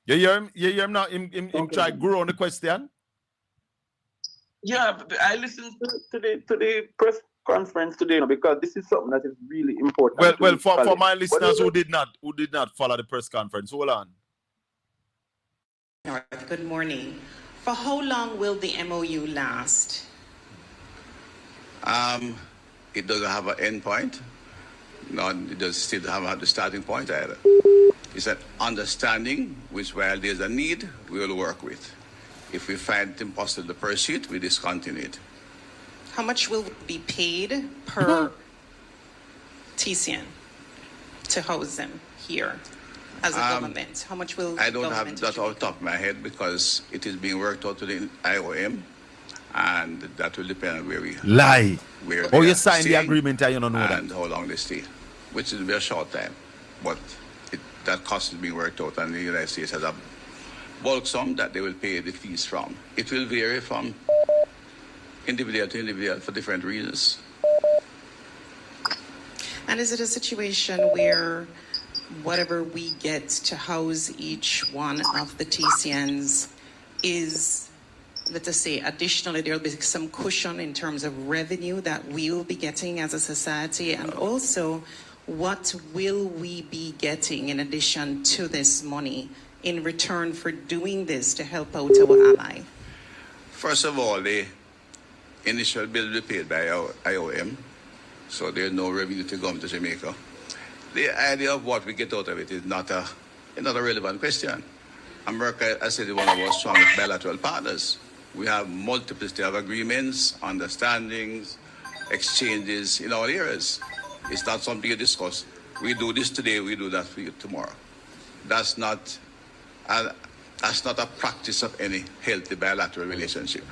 You hear him? You hear him now? Him try grow on the question? Yeah, I listened to the press conference today because this is something that is really important. Well, for my listeners who did not follow the press conference, hold on. Good morning. For how long will the MOU last? It doesn't have an end point. No, it does still have the starting point either. It's an understanding which, while there's a need, we will work with. If we find it impossible to pursue it, we discontinue it. How much will be paid per TCN to house them here as a government? How much will I don't have that off the top of my head because it is being worked out with the IOM, and that will depend on where we lie. Where you signed the agreement and you don't know that. And how long they stay, which is a very short time. But that cost is being worked out, and the United States has a bulk sum that they will pay the fees from. It will vary from individual to individual for different reasons. And is it a situation where whatever we get to house each one of the TCNs is, let us say, additionally there will be some cushion in terms of revenue that we will be getting as a society? And also, what will we be getting in addition to this money in return for doing this to help out our ally? First of all, the initial bill will be paid by our IOM, so there's no revenue to come to Jamaica. The idea of what we get out of it is not a relevant question. America, I said, is one of our strongest bilateral partners. We have multiplicity of agreements, understandings, exchanges in all areas. It's not something you discuss. We do this today, we do that for you tomorrow. That's not a practice of any healthy bilateral relationship.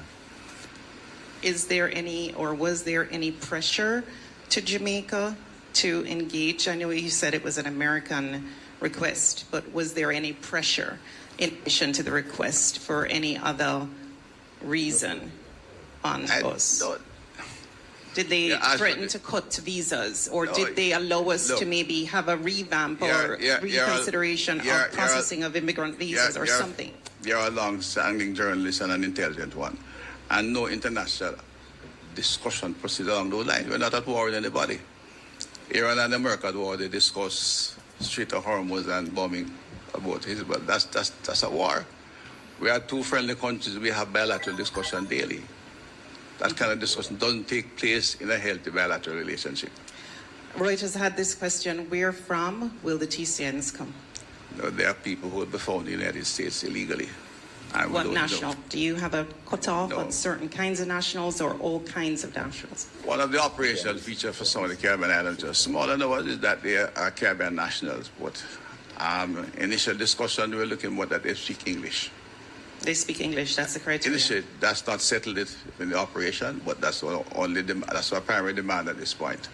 Is there any, or was there any pressure to Jamaica to engage? I know you said it was an American request, but was there any pressure in addition to the request for any other reason on us? Did they threaten to cut visas, or did they allow us to maybe have a revamp or reconsideration of processing of immigrant visas or something? You're a long-standing journalist and an intelligent one, and no international discussion proceeds along those lines. We're not at war with anybody. Iran and America at war, they discuss Strait of Hormuz and bombing about Israel. That's a war. We are two friendly countries. We have bilateral discussion daily. That kind of discussion doesn't take place in a healthy bilateral relationship. Reuters had this question: where from will the TCNs come? No, there are people who will be found in the United States illegally. What national? Do you have a cutoff on certain kinds of nationals or all kinds of nationals? One of the operational features for some of the Caribbean islands, just smaller than ours, is that they are Caribbean nationals. But initial discussion, we were looking more that they speak English. They speak English, that's the criteria. Initially, that's not settled it in the operation, but that's that's our primary demand at this point.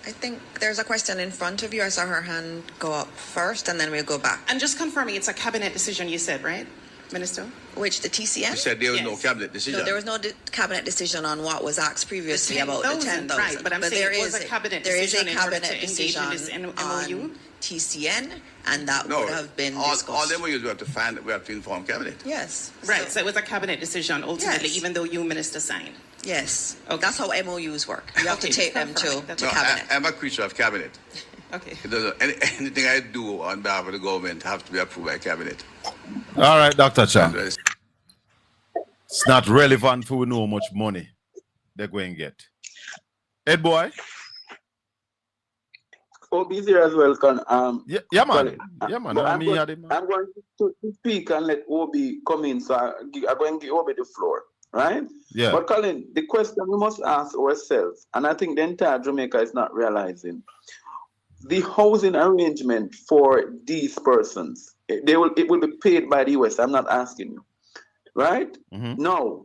I think there's a question in front of you. I saw her hand go up first, and then we'll go back. And just confirming, it's a cabinet decision, you said, right, Minister? Which, the TCN? You said there was no cabinet decision. No, there was no cabinet decision on what was asked previously about the 10,000. Right, but I'm saying there it was a cabinet there decision is a cabinet in order to decision engage in this MOU? on TCN, and that would have been discussed. All them we have to inform cabinet. Yes. Right, so it was a cabinet decision ultimately, Yes. even though you, Minister, signed. Yes. Okay. That's how MOUs work. You have to take them to cabinet. I'm a creature of cabinet. Okay. It doesn't, anything I do on behalf of the government have to be approved by cabinet. All right, Dr. Chan. It's not relevant for we know how much money they're going to get. Ed boy? Obi's here as well, yeah, man. Yeah, man. I'm going to speak and let Obi come in, so I'm going to give Obi the floor, right? Yeah. But Colin, the question we must ask ourselves, and I think the entire Jamaica is not realizing, the housing arrangement for these persons, it will be paid by the US. I'm not asking you, right? Mm-hmm. Now,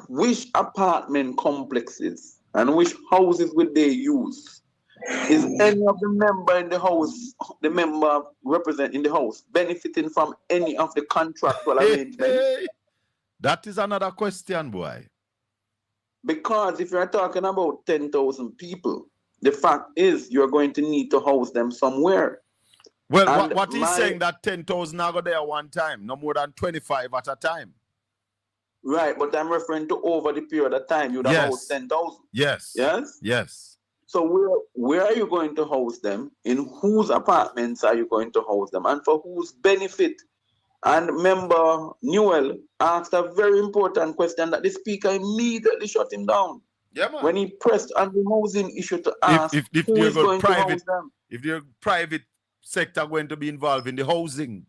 which apartment complexes and which houses will they use Is any of the member in the house, the member representing the house, benefiting from any of the contractual arrangements? That is another question, boy. Because if you're talking about 10,000 people, the fact is you're going to need to house them somewhere. Well, And what he's saying that 10,000 are go there one time, no more than 25 at a time. Right, but I'm referring to over the period of time you'd have housed 10,000. Yes. Yes? Yes. So where are you going to house them? In whose apartments are you going to house them? And for whose benefit? And member Newell asked a very important question that the speaker immediately shut him down. Yeah, man. When he pressed on the housing issue to ask if who is going to house them. If the private sector going to be involved in the housing.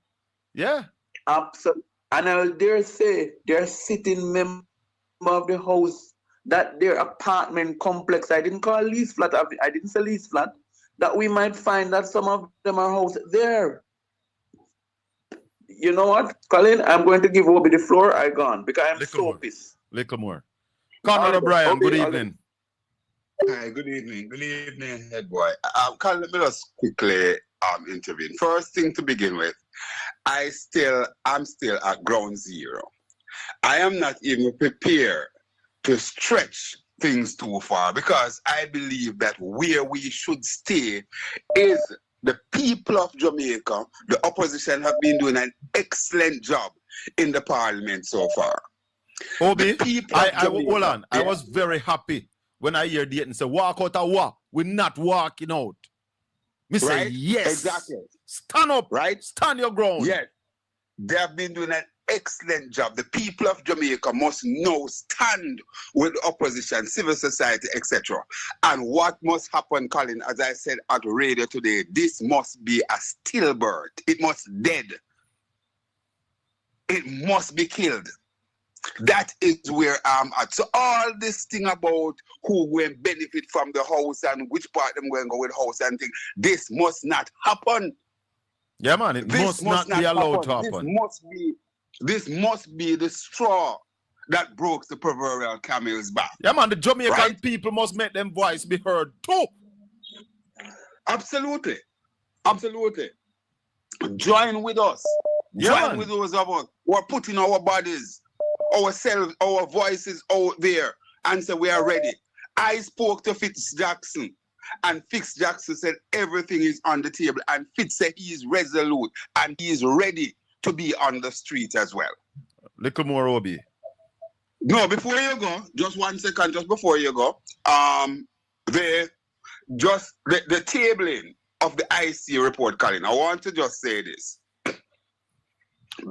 Yeah. Absolutely. And I will dare say they're sitting member of the house that their apartment complex, I didn't call lease flat, I didn't say lease flat, that we might find that some of them are housed there. You know what, Colin? I'm going to give Obi the floor. I gone because I'm so pissed. Little more. Conor O'Brien, good evening. Hi, good evening. Good evening, head boy. Colin, let me just quickly intervene. First thing to begin with, I'm still at ground zero. I am not even prepared to stretch things too far because I believe that where we should stay is the people of Jamaica. The opposition have been doing an excellent job in the parliament so far. Obi, hold on. Yeah. I was very happy when I hear Dayton say, walk out of war. We're not walking out. Me say, yes. Exactly. Stand up. Right? Stand your ground. Yes. They have been doing an excellent job. The people of Jamaica must now stand with the opposition, civil society, etc. And what must happen, Colin, as I said at the radio today, this must be a stillbirth. It must dead. It must be killed. That is where I'm at. So all this thing about who will benefit from the house and which part them going to go with house and thing, this must not happen. Yeah, man, it must not be allowed to happen. This must be the straw that broke the proverbial camel's back. Yeah, man, the Jamaican people must make them voice be heard too. Absolutely. Absolutely. Join with us. Yeah, join with those of us who are putting our bodies, ourselves, our voices out there and say we are ready. I spoke to Fitz Jackson. And Fitz Jackson said everything is on the table. And Fitz said he is resolute and he is ready to be on the street as well. Little more, Obi. No, before you go, just 1 second, just before you go, the tabling of the IC report, Colin, I want to just say this.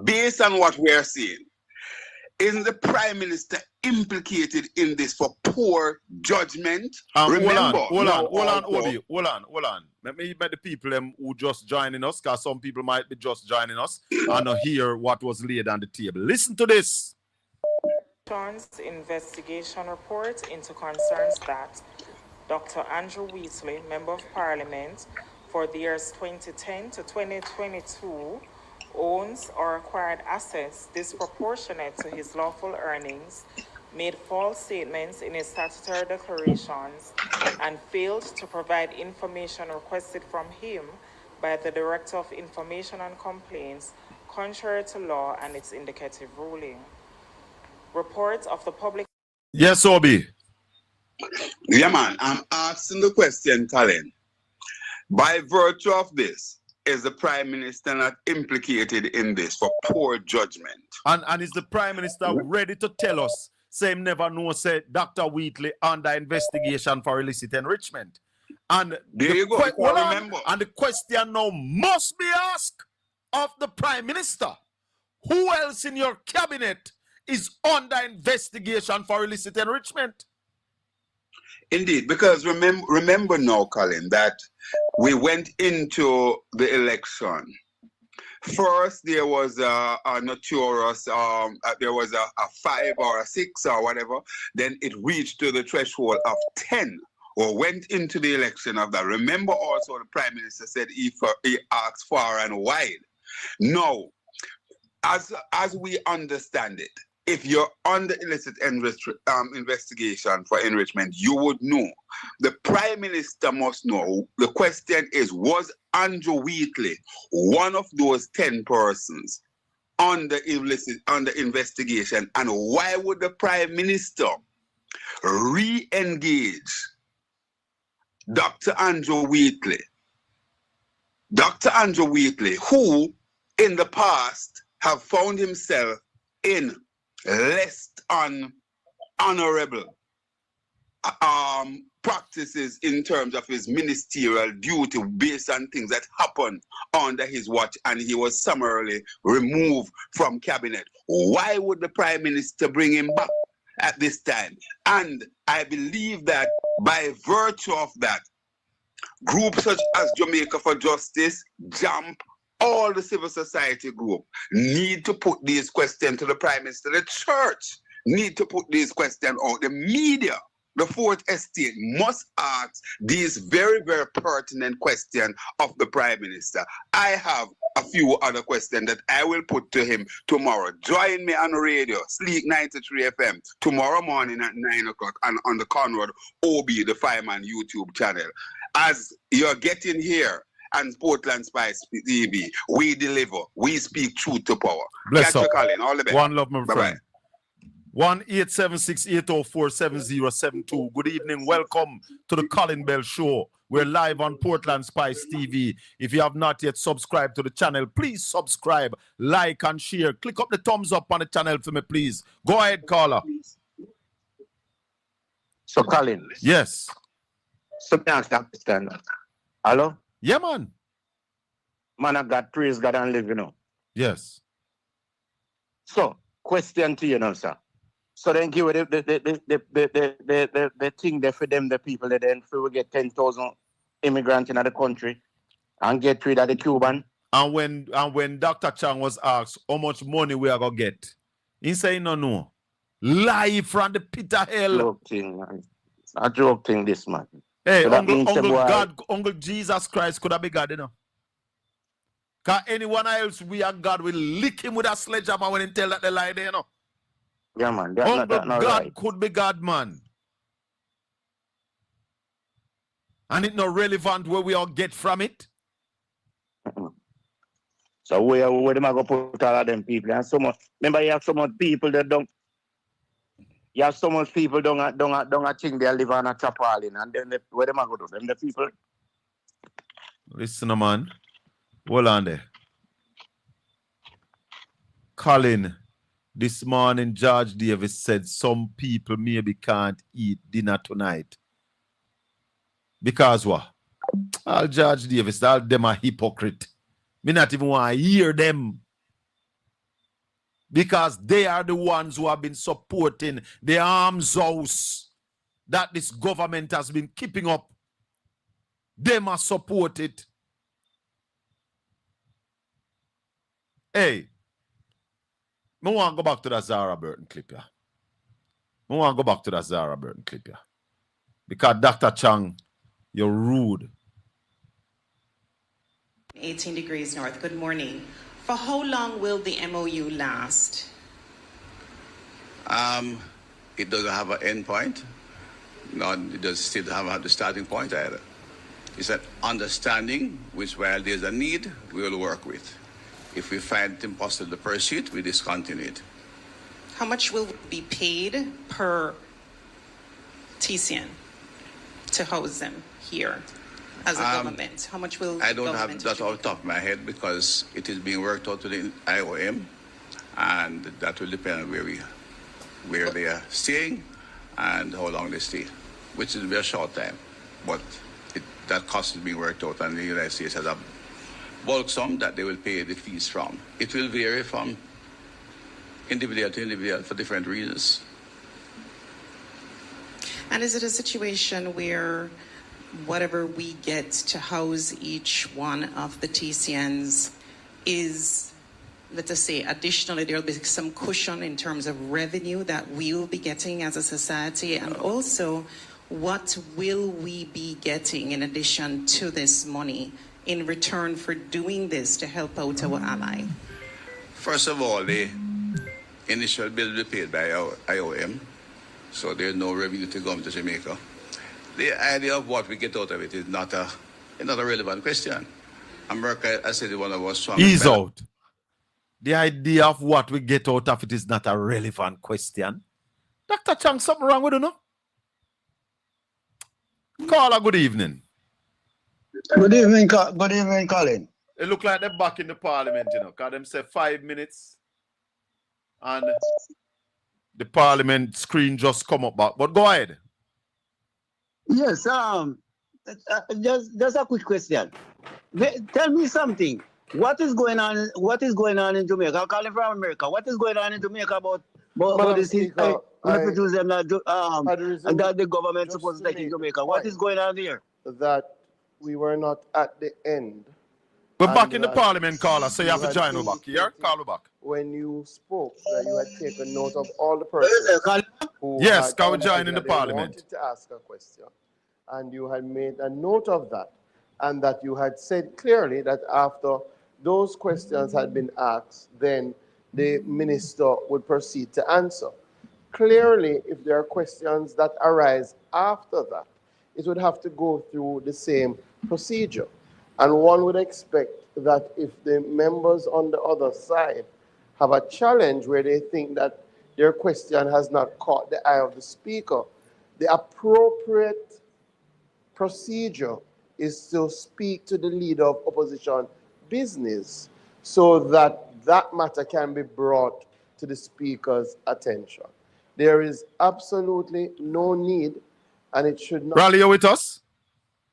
Based on what we are seeing, isn't the Prime Minister implicated in this for poor judgment? Remember, hold on, Obi. Hold on. Let me let the people who just joining us, because some people might be just joining us and not hear what was laid on the table. Listen to this. Investigation report into concerns that Dr. Andrew Wheatley, Member of Parliament, for the years 2010 to 2022, owns or acquired assets disproportionate to his lawful earnings, made false statements in his statutory declarations, and failed to provide information requested from him by the Director of Information and Complaints, contrary to law and its indicative ruling. Reports of the public... Yes, Obi. Yeah, man, I'm asking the question, Colin. By virtue of this, is the Prime Minister not implicated in this for poor judgment? And is the Prime Minister ready to tell us, say him never know, say Dr. Wheatley under investigation for illicit enrichment? And there you go. Remember. And the question now must be asked of the Prime Minister. Who else in your cabinet is under investigation for illicit enrichment? Indeed, because remember now, Colin, that we went into the election. First, there was a notorious, there was a 5 or a 6 or whatever. Then it reached to the threshold of 10 or went into the election of that. Remember also the Prime Minister said he asked far and wide. Now, as we understand it, if you're under illicit investigation for enrichment, you would know. The Prime Minister must know. The question is, was Andrew Wheatley one of those 10 persons under investigation? And why would the Prime Minister re-engage Dr. Andrew Wheatley? Dr. Andrew Wheatley, who in the past have found himself in less honorable practices in terms of his ministerial duty based on things that happened under his watch, and he was summarily removed from cabinet. Why would the Prime Minister bring him back at this time? And I believe that by virtue of that, groups such as Jamaica for Justice, JAMP, all the civil society group need to put these questions to the Prime Minister. The church need to put these questions out. The media, the Fourth Estate must ask these very, very pertinent questions of the Prime Minister. I have a few other questions that I will put to him tomorrow. Join me on the radio, Sleek 93 FM, tomorrow morning at 9 o'clock and on the Conrad OB, the Fireman YouTube channel. As you're getting here, and Portland Spice TV, we deliver, we speak truth to power. Bless Catch up. you, Colin. All the best. One love, my Bye-bye. friend. 1-876-804-7072. Good evening. Welcome to the Colin Bell Show. We're live on Portland Spice TV. If you have not yet subscribed to the channel, please subscribe, like, and share. Click up the thumbs up on the channel for me, please. Go ahead, caller. So, Colin. Yes. So, me ask that question. Hello? Yeah, man. Man of God, praise God and live, you know. Yes. So, question to you now, sir. So then give it the thing there for them, the people that then we get 10,000 immigrants in the country and get rid of the Cuban. And when Dr. Chang was asked how much money we are gonna get, he say no. Live from the pit of hell. Joke thing, man. A joke thing, this man. Hey, So Uncle Jesus Christ could have been God, you know. Because anyone else, we are God, will lick him with a sledgehammer when he tell that they lie there, you know. Yeah, man. Uncle God could be God, man. And it's not relevant where we all get from it. So where them are going to put all of them people? And so much, remember you have so much people that don't, you have so much people don't think they live on a tarpaulin, and then where them are going to do? Them the people. Listen, man. Hold on there. Colin, this morning George Davis said some people maybe can't eat dinner tonight. Because what? All George Davis, all them are hypocrite. Me not even want to hear them. Because they are the ones who have been supporting the arms house that this government has been keeping up. They must support it. Hey, I want to go back to that Zara Burton clip here. Because Dr. Chang, you're rude. 18 degrees north. Good morning. For how long will the MOU last? It doesn't have an end point. No, it does still have the starting point either. It's an understanding which, while there's a need, we will work with. If we find it impossible to pursue it, we discontinue it. How much will be paid per TCN to house them here as a government? How much will I don't have government that off the top of my head because it is being worked out with the IOM, and that will depend on where they are staying and how long they stay, which is a very short time. But that cost is being worked out, and the United States has a bulk sum that they will pay the fees from. It will vary from individual to individual for different reasons. And is it a situation where whatever we get to house each one of the TCNs is, let us say, additionally, there will be some cushion in terms of revenue that we will be getting as a society? And also, what will we be getting in addition to this money in return for doing this to help out our ally? First of all, the Initial bill will be paid by IOM, so there's no revenue to government of Jamaica. The idea of what we get out of it is not a relevant question. America, I said, one of our strongest. Ease out. The idea of what we get out of it is not a relevant question. Dr. Chang, something wrong with you, no? Caller, good evening. Good evening, Colin. It look like they're back in the parliament, you know, because them say 5 minutes and the parliament screen just come up back. But go ahead. Yes, just a quick question. Tell me something. What is going on? What is going on in Jamaica? I'm calling from America. What is going on in Jamaica about this? Speaker, that the government supposed to take in Jamaica. What is going on there? That we were not at the end. We're back in the parliament, caller, so you have to join us back. Yeah, call you back. When you spoke, that you had taken note of all the persons who yes, had can we join in the they parliament? wanted to ask a question, and you had made a note of that, and that you had said clearly that after those questions had been asked, then the minister would proceed to answer. Clearly, if there are questions that arise after that, it would have to go through the same procedure. And one would expect that if the members on the other side have a challenge where they think that their question has not caught the eye of the speaker, the appropriate procedure is to speak to the leader of opposition business so that that matter can be brought to the speaker's attention. There is absolutely no need, and it should not. Raleigh, you with us?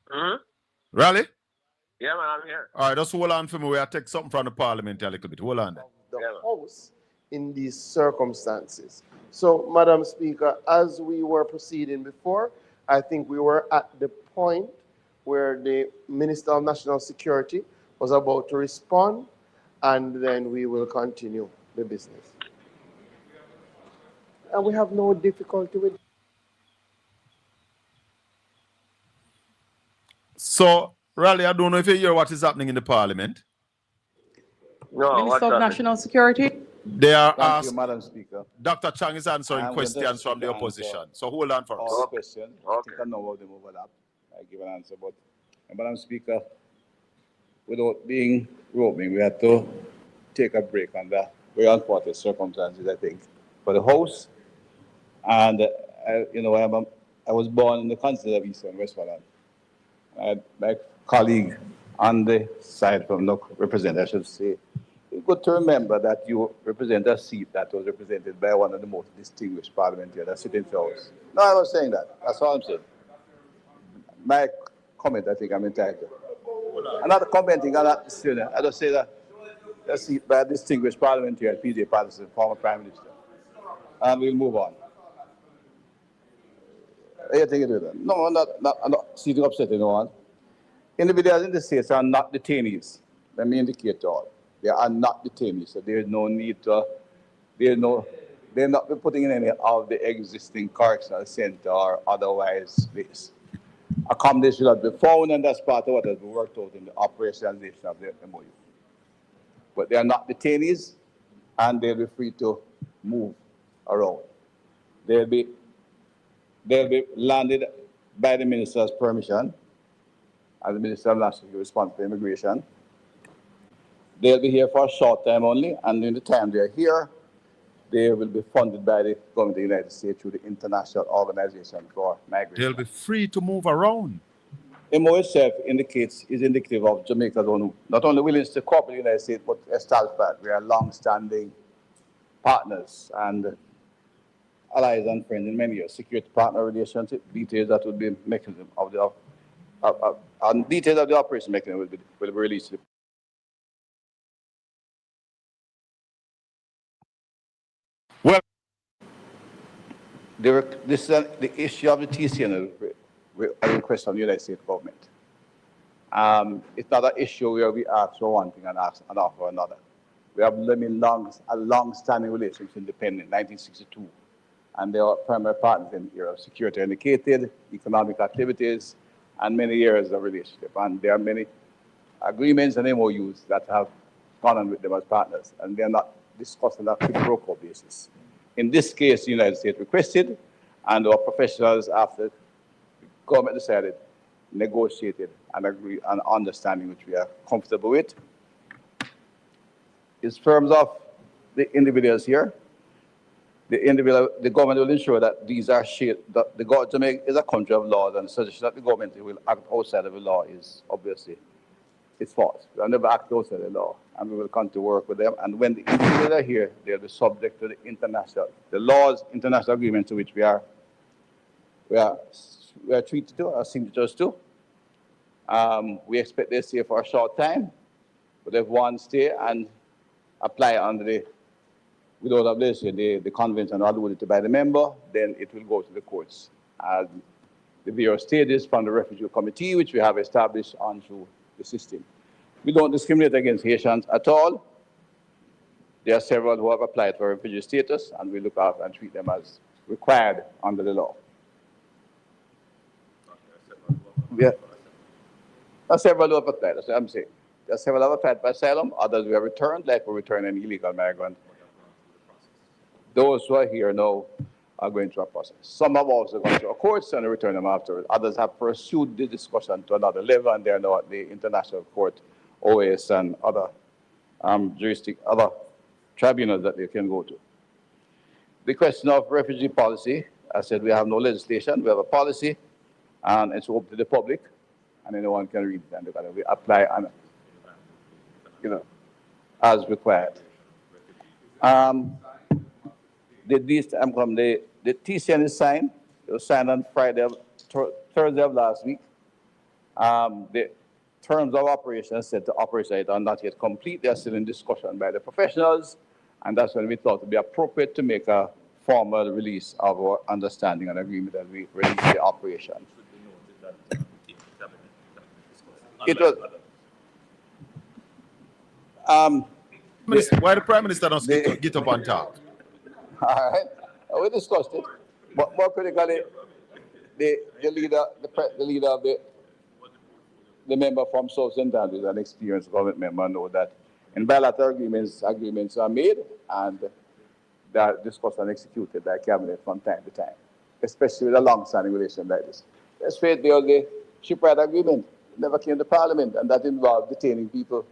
Hmm? Raleigh? Yeah, man, I'm here. All right, just hold on for me. We'll take something from the parliament a little bit. Hold on there. The House in these circumstances. So, Madam Speaker, as we were proceeding before, I think we were at the point where the Minister of National Security was about to respond, and then we will continue the business. And we have no difficulty with. So, Raleigh, I don't know if you hear what is happening in the parliament. No, Minister of National Security. They are Thank asked. you, Madam Speaker. Dr. Chang is answering questions from the opposition. So hold on for us. All questions. I think I know how them overlap. I give an answer, but Madam Speaker, without being roving, we had to take a break under very unfortunate circumstances, I think, for the House. And I was born in the constituency of Eastern Westmoreland. My colleague on the side from the representative, I should say, it's good to remember that you represent a seat that was represented by one of the most distinguished parliamentarians that sit in the House. No, I'm not saying that. That's all I'm saying. My comment, I think I'm entitled. I'm not commenting on that. I just say that a seat by a distinguished parliamentarian, PJ Patterson, former Prime Minister. And we'll move on. You think you do that? No, I'm not seeking upset anyone. Individuals in the states are not detainees. Let me indicate to all. They are not detainees, so there is no need to, they're not putting in any of the existing correctional center or otherwise place. Accommodation has been found, and that's part of what has been worked out in the operationalization of the MOU. But they are not detainees, and they'll be free to move around. They'll be landed by the minister's permission, as the Minister of National Security responds to immigration. They'll be here for a short time only, and in the time they're here, they will be funded by the government of the United States through the International Organization for Migration. They'll be free to move around. MOU itself is indicative of Jamaica's own, not only willingness to cooperate with the United States, but establish that we are long-standing partners and allies and friends in many years. Security partner relationship, details that will be mechanism of the details of the operation mechanism will be released. Well, this is the issue of the TCN, a request from the United States government. It's not an issue where we ask for one thing and offer for another. We have a long-standing relationship independent, 1962, and they are primary partners in the area of security indicated, economic activities, and many years of relationship. And there are many agreements and MOUs that have gone on with them as partners, and they're not discussed on a quid pro quo basis. In this case, the United States requested, and our professionals, after the government decided, negotiated and agreed on understanding which we are comfortable with. In terms of the individuals here, the government will ensure that these are shared. Jamaica is a country of laws, and the suggestion that the government will act outside of the law is obviously it's false. We have never acted outside the law, and we will continue to work with them. And when the individuals are here, they'll be subject to the laws, international agreements to which we are treated to, our signatures to. We expect they stay for a short time, but if one stay and apply under the without obligation, the convention alluded by the member, then it will go to the courts. The various stages from the refugee committee, which we have established onto the system. We don't discriminate against Haitians at all. There are several who have applied for refugee status, and we look after and treat them as required under the law. There are several who have applied, that's what I'm saying. There are several who have applied for asylum, others we have returned, like we return an illegal migrant. Those who are here now are going through a process. Some have also gone through a courts and return them afterwards. Others have pursued the discussion to another level, and they are now at the International Court, OAS, and other other tribunals that they can go to. The question of refugee policy, I said we have no legislation, we have a policy, and it's open to the public, and anyone can read it, and we apply and, as required. The TCN is signed. It was signed on Thursday of last week. The terms of operation said the operation are not yet complete. They are still in discussion by the professionals, and that's when we thought it would be appropriate to make a formal release of our understanding and agreement that we release the operation. It was. Why the Prime Minister doesn't get up and talk? All right, we discussed it, but more critically, the leader of the member from South Central, who is an experienced government member, know that in bilateral agreements are made and they are discussed and executed by cabinet from time to time, especially with a long-standing relation like this. Let's face it, the shipwright agreement never came to Parliament, and that involved detaining people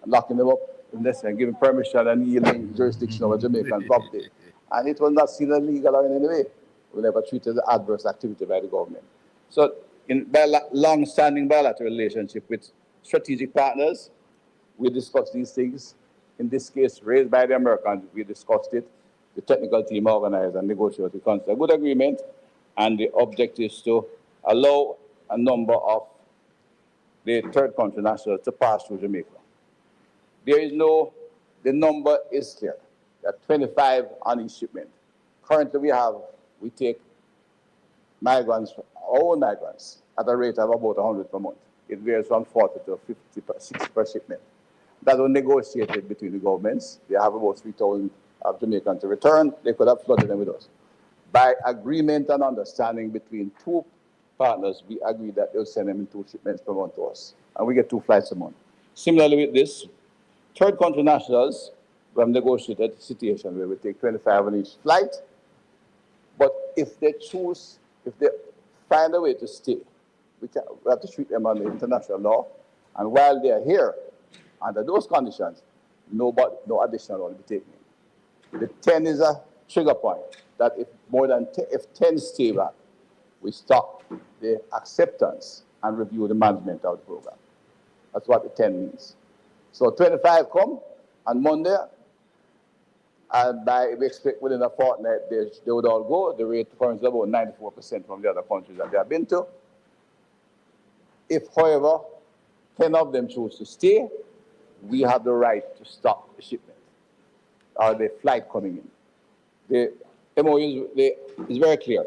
and locking them up and giving permission and yielding jurisdiction over Jamaican property. And it was not seen as illegal or in any way. We never treated as adverse activity by the government. So in long-standing bilateral relationship with strategic partners, we discussed these things. In this case, raised by the Americans, we discussed it. The technical team organized and negotiated a good agreement, and the objective is to allow a number of the third country nationals to pass through Jamaica. The number is clear. There are 25 on each shipment. Currently, we take migrants, our own migrants, at a rate of about 100 per month. It varies from 40 to 60 per shipment. That was negotiated between the governments. They have about 3,000 of Jamaicans to return. They could have flooded them with us. By agreement and understanding between two partners, we agreed that they'll send them in 2 shipments per month to us. And we get 2 flights a month. Similarly with this, third country nationals, we have negotiated a situation where we take 25 on each flight. But if they find a way to stay, we have to treat them under international law. And while they are here, under those conditions, no additional will be taken. The 10 is a trigger point that if 10 stay back, we stop the acceptance and review the management of the program. That's what the 10 means. So 25 come on Monday, and we expect within a fortnight they would all go. The rate currently is about 94% from the other countries that they have been to. If, however, 10 of them choose to stay, we have the right to stop the shipment or the flight coming in. The MOU is very clear.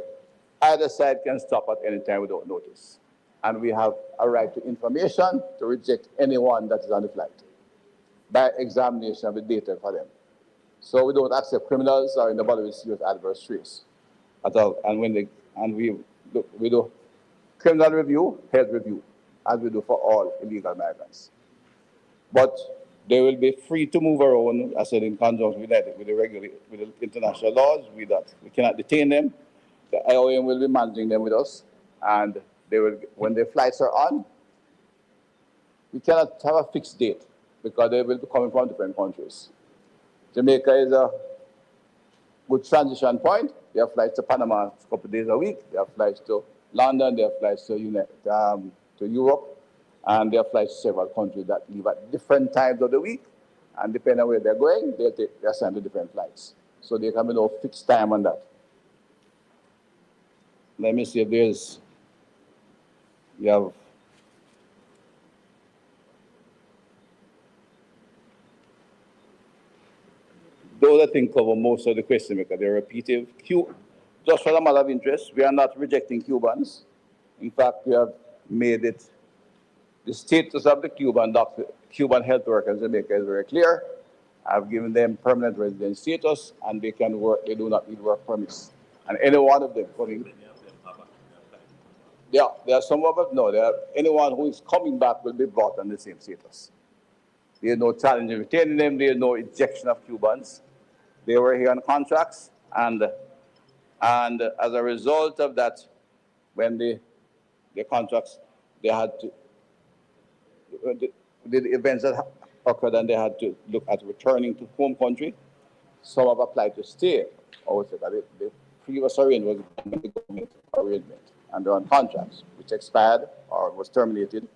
Either side can stop at any time without notice. And we have a right to information to reject anyone that is on the flight by examination of the data for them. So we don't accept criminals or anybody with serious adverse traits at all. And we do criminal review, health review, as we do for all illegal migrants. But They will be free to move around, I said, in conjunction with the international laws. We cannot detain them. The IOM will be managing them with us, and they will, when their flights are on, we cannot have a fixed date because they will be coming from different countries. Jamaica is a good transition point. They have flights to Panama a couple of days a week. They have flights to London. They have flights to Europe. And they have flights to several countries that leave at different times of the week. And depending on where they're going, they're assigned to different flights. So there can be no fixed time on that. Let me see if you have. Those I think cover most of the questions because they're repetitive. Just for a matter of interest, we are not rejecting Cubans. In fact, we have made it, the status of the Cuban health workers in Jamaica is very clear. I've given them permanent resident status and they can work, they do not need work permits. And any one of them coming. Yeah, there are some of us, no, anyone who is coming back will be brought on the same status. There is no challenge in retaining them, there is no ejection of Cubans. They were here on contracts, and as a result of that, when the contracts, they had to, the events that occurred and they had to look at returning to home country, some have applied to stay. Also, the previous arrangement was a government arrangement, and they're on contracts, which expired or was terminated.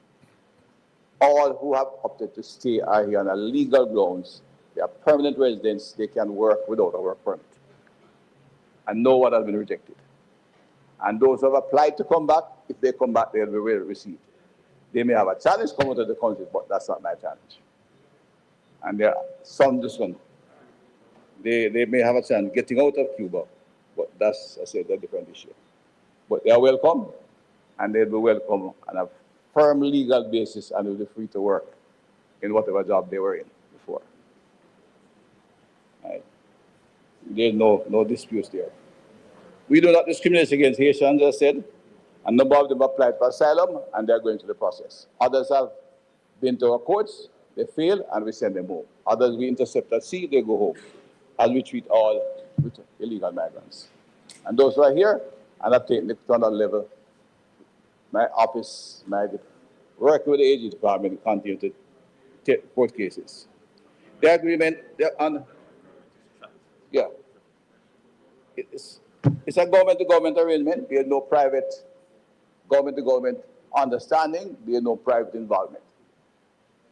All who have opted to stay are here on a legal grounds. They are permanent residents. They can work without a work permit. And no one has been rejected. And those who have applied to come back, if they come back, they'll be well received. They may have a challenge coming to the country, but that's not my challenge. And there are some just one. They may have a chance getting out of Cuba, but that's, I said, a different issue. But they are welcome, and they'll be welcome on a firm legal basis, and will be free to work in whatever job they were in before. Right. There's no disputes there. We do not discriminate against Haitians, as I said. A number of them applied for asylum, and they're going through the process. Others have been to our courts, they fail, and we send them home. Others we intercept at sea, they go home, as we treat all illegal migrants. And those who are here and have taken it to another level, my office, working with the AG department, continue to take court cases. The agreement, it's a government-to-government arrangement. There is no private government-to-government understanding. There is no private involvement.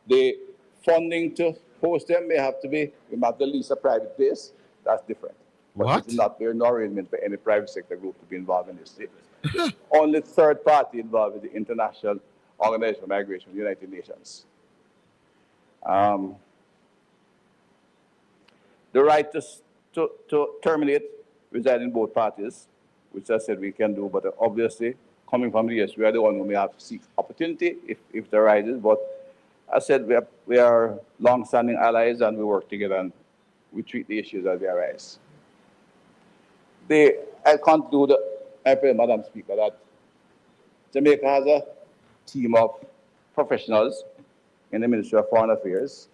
The funding to host them may have to be, we have to lease a private place. That's different. But there is no arrangement for any private sector group to be involved in this. Only third party involved with the International Organization for Migration, the United Nations. The right to terminate reside in both parties, which I said we can do, but obviously, coming from the US, we are the one who may have to seek opportunity if it arises. But I said we are long-standing allies and we work together and we treat the issues as they arise. I can't do I pray, Madam Speaker, that Jamaica has a team of professionals in the Ministry of Foreign Affairs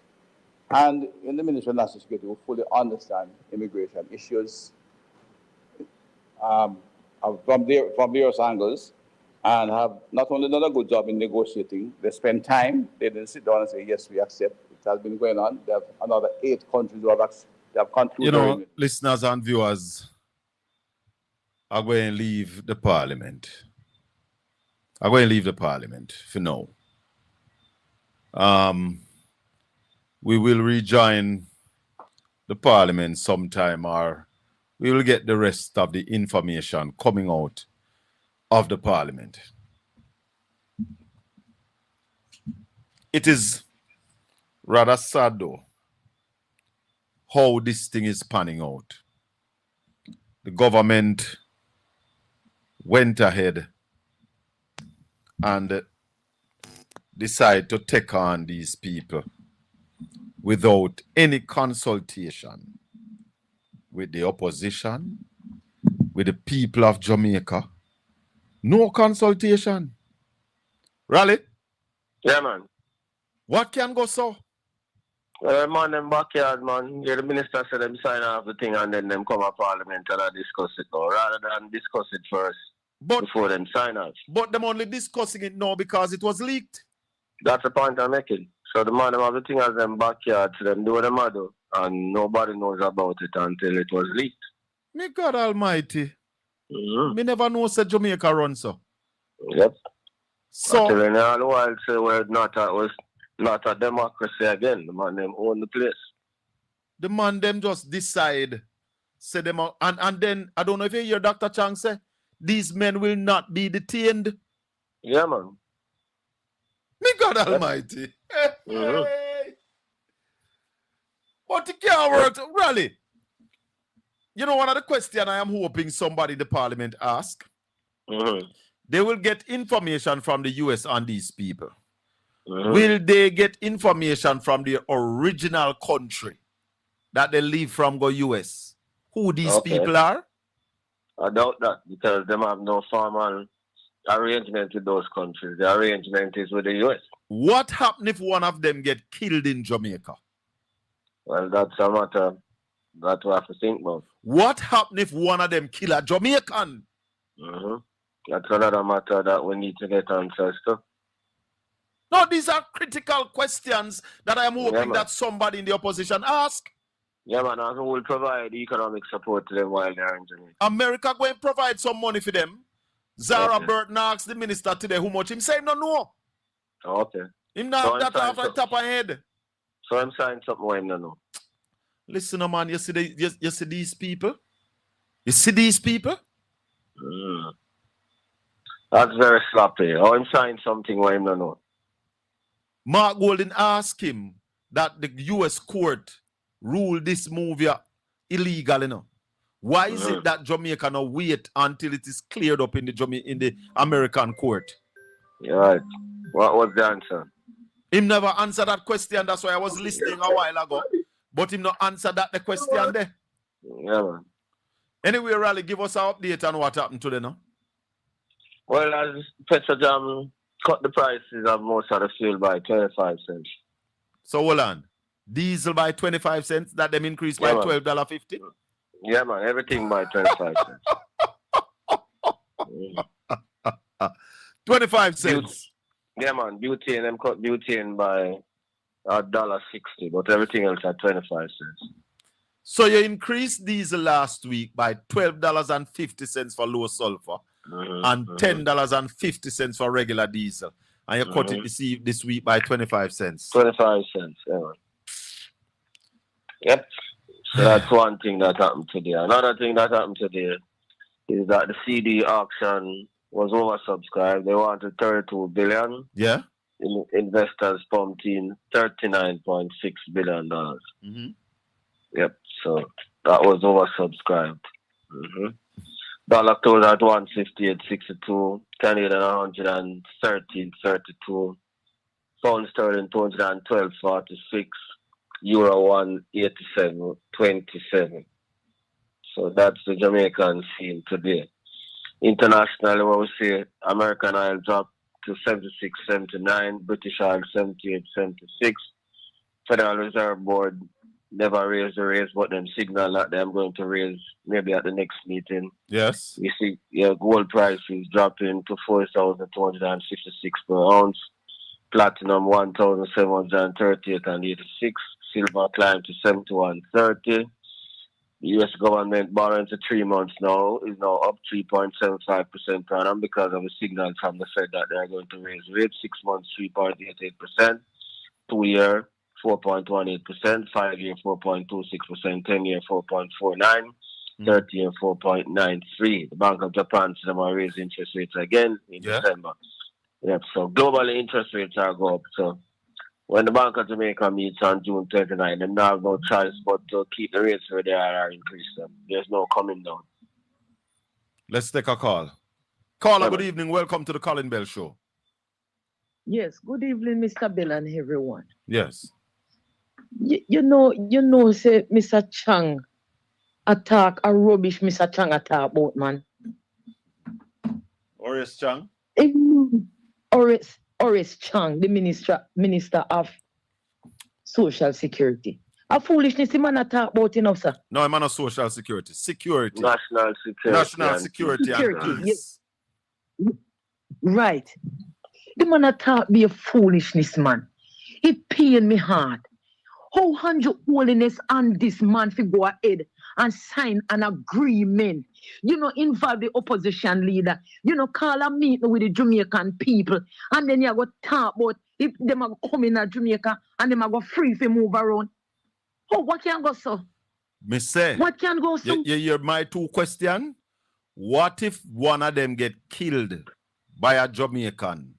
and in the Ministry of National Security who fully understand immigration issues from various angles and have not only done a good job in negotiating, they spend time, they didn't sit down and say, yes, we accept. It has been going on. They have another 8 countries who have concluded. You know, listeners and viewers are going to leave the parliament. I'm going to leave the parliament for now. We will rejoin the parliament sometime, or we will get the rest of the information coming out of the parliament. It is rather sad, though, how this thing is panning out. The government went ahead and decided to take on these people without any consultation with the opposition, with the people of Jamaica. No consultation. Raleigh? Yeah, man. What can go so? Well, man, them backyard, man. Yeah, the minister said them sign off the thing and then them come to parliament and I discuss it now, rather than discuss it first before them sign off. But them only discussing it now because it was leaked. That's the point I'm making. So the man them have the thing as them backyard, so them do what them do, and nobody knows about it until it was leaked. Me God Almighty. Me never know said Jamaica run so. Yep. So until in all the while say we're not a democracy again. The man them own the place. the man them just decide, say them out, and then I don't know if you hear Dr. Chang say these men will not be detained. Yeah, man. Me God Almighty. But it can't work, really. You know, one of the questions I am hoping somebody in the parliament ask, they will get information from the US on these people. Will they get information from the original country that they leave from go US? Who these people are? I doubt that because them have no formal arrangement with those countries. The arrangement is with the US. What happens if one of them get killed in Jamaica? Well, that's a matter that we have to think about. What happens if one of them kill a Jamaican? That's another matter that we need to get answers to. No, these are critical questions that I am hoping that somebody in the opposition ask. Yeah, man, and who will provide economic support to them while they're in Jamaica? America going to provide some money for them. Zara Burton asked the minister today how much. Him say him don't know. Okay. Him not that off the top of head. So I'm saying something where him don't know. Listen, man, you see these people? You see these people? That's very sloppy. Or I'm saying something where him don't know. Mark Golden asked him that the US court ruled this movie illegal, you know. Why is it that Jamaica now wait until it is cleared up in the American court? Yeah, right. What was the answer? Him never answered that question. That's why I was listening a while ago. But him not answer that the question there. Yeah, man. Anyway, Raleigh, give us an update on what happened today, no? Well, as Petrojam cut the prices of most of the fuel by 25 cents. So hold on. Diesel by 25 cents, that them increased by $12.50? Yeah, man. Everything by 25 cents. 25 cents. Yeah, man. Butane, them cut butane by $1.60, but everything else at 25 cents. So you increased diesel last week by $12.50 for low sulfur and $10.50 for regular diesel. And you cut it this week by 25 cents. 25 cents, yeah, man. Yep. So that's one thing that happened today. Another thing that happened today is that the CD auction was oversubscribed. They wanted $32 billion. Yeah. Investors pumped in $39.6 billion. Yep. So that was oversubscribed. Dollar closed at 158.62. Canadian 113.32. Pound sterling 212.46. Euro 187.27. So that's the Jamaican scene today. Internationally, what we see, American oil dropped to 76.79, British oil 78.76. Federal Reserve Board never raised the rates, but them signal that they're going to raise maybe at the next meeting. Yes. You see, gold price is dropping to 4,256 per ounce. Platinum 1,738.86. Silver climbed to 71.30. The U.S. government borrowing to 3 months now is now up 3.75% per annum because of a signal from the Fed that they're going to raise rates. 6 months 3.88%, 2 year 4.18%, 5 year 4.26%, 10 year 4.49%, 30 year 4.93%. The Bank of Japan said they will raise interest rates again in December. Yep. So globally interest rates are go up. So when the Bank of Jamaica meets on June 29, they now have no choice but to keep the rates where they are or increase them. There's no coming down. Let's take a call. Caller, good evening. Welcome to the Colin Bell Show. Yes, good evening, Mr. Bell and everyone. Yes. You know, say Mr. Chang attack a rubbish Mr. Chang attack about, man. Oris Chang? Oris Chang, the minister of social security. A foolishness the man a talk about enough, sir. No, I'm not social security. Security. National security. National and security and Security, peace. Right. The man a talk be a foolishness, man. It pain me hard. How Andrew Holiness and this man fi go ahead and sign an agreement? You know, involve the opposition leader. You know, call a meeting with the Jamaican people. And then you go talk about if them are come in Jamaica and them are go free to move around. Oh, what can go so? Me say. What can go so? You hear my two questions? What if one of them get killed by a Jamaican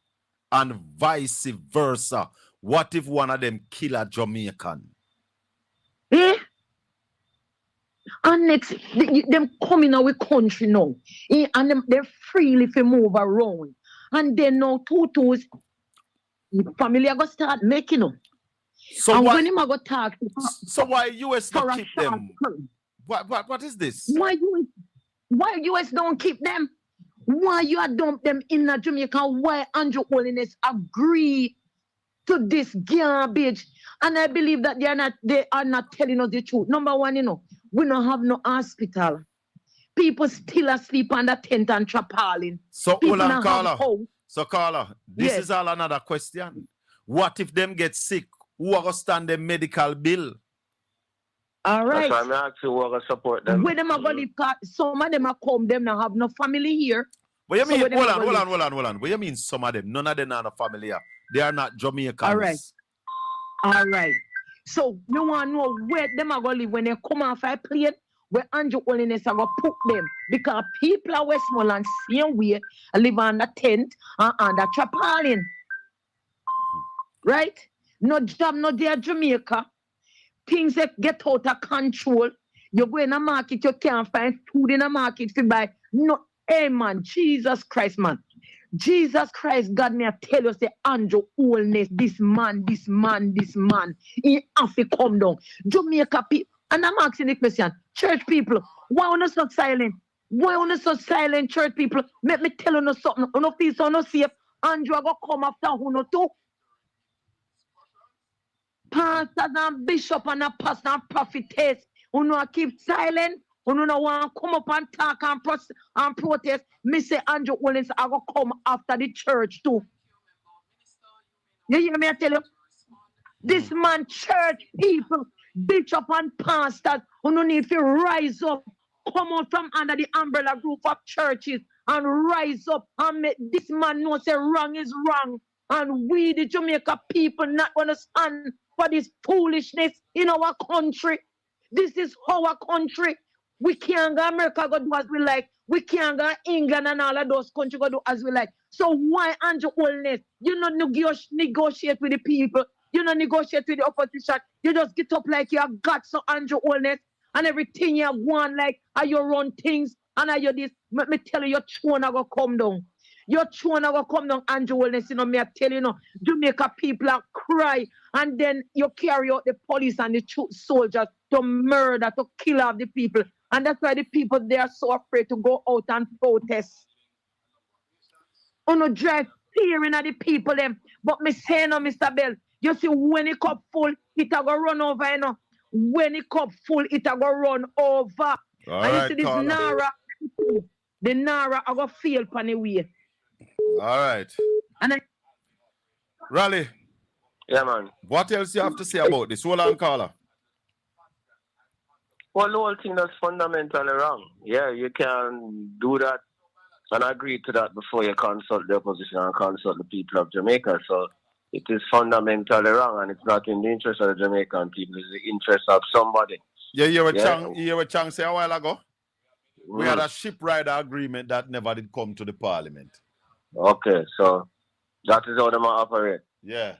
and vice versa? What if one of them kill a Jamaican? Eh? And next, them come in our country now. Eh? And them they freely fi move around. And then now tutus, family are gonna start making them. So and why, when him a go talk, so why US for not a keep short them? term, What is this? Why US don't keep them? Why you are dump them in Jamaica? Why Andrew Holiness agree to this garbage? And I believe that they are not telling us the truth. Number one, you know, we don't have no hospital. People still asleep under tent and tarpaulin. So People hold on, don't have Carla. house. So Carla, this Yes. is all another question. What if them get sick? Who are gonna stand the medical bill? All right. That's why I'm asking who are going to support them. Where them are going to live? Some of them are come, them now have no family here. What you So mean? where them Hold a on, go hold live? on, hold on, hold on. What you mean some of them? None of them are a family here. They are not Jamaicans. All right. All right. So you want to know where them are going to live when they come off a plane, where Andrew Holiness are going to put them. Because people are Westmoreland same way live under tent and under tarpaulin. Right? No job, no there Jamaica. Things that get out of control. You go in a market, you can't find food in a market to buy. No, hey man, Jesus Christ, man. Jesus Christ, God, may I tell you, say, Andrew Holiness, this man. He have to come down. Jamaica people, and I'm asking the question, church people, why are you so silent? Why are you so silent, church people? Let me tell you something. You know, feel so no safe. Andrew will come after you too. Pastors and bishop and a pastor and prophetess who know keep silent, who know want to come up and talk and protest. Me say Andrew Holiness I go come after the church too. You hear me? I tell you, this man, church people, bishop and pastors who no need to rise up, come out from under the umbrella group of churches and rise up and make this man know say wrong is wrong. And we, the Jamaica people, not going to stand for this foolishness in our country. This is our country. We can't go America go do as we like. We can't go England and all of those countries go do as we like. So why Andrew Holiness? You not negotiate with the people. You not negotiate with the opposition. You just get up like you have got so Andrew Holiness and everything you want like how you run things and how you this. Let me tell you, your throne are going to come down. Your throne are going to come down, Andrew Holiness. You know, me I tell you, Jamaica people are cry and then you carry out the police and the soldiers to murder, to kill off the people. And that's why the people, they are so afraid to go out and protest. On drive fearing at the people them. But me say no, Mr. Bell, you see when it cup full, it a go run over, you know. When it cup full, it a go run over. All and right, you see this Carla. Nara, the Nara a go feel pan the way. All right. And I, Raleigh. Yeah, man. What else you have to say about this? Hold on, Carla. Well, the whole thing that's fundamentally wrong. Yeah, you can do that and agree to that before you consult the opposition and consult the people of Jamaica. So it is fundamentally wrong, and it's not in the interest of the Jamaican people. It's the interest of somebody. Yeah, you hear what Chang say a while ago? We had Mm. a ship rider agreement that never did come to the parliament. Okay, so that is how they operate. Yeah.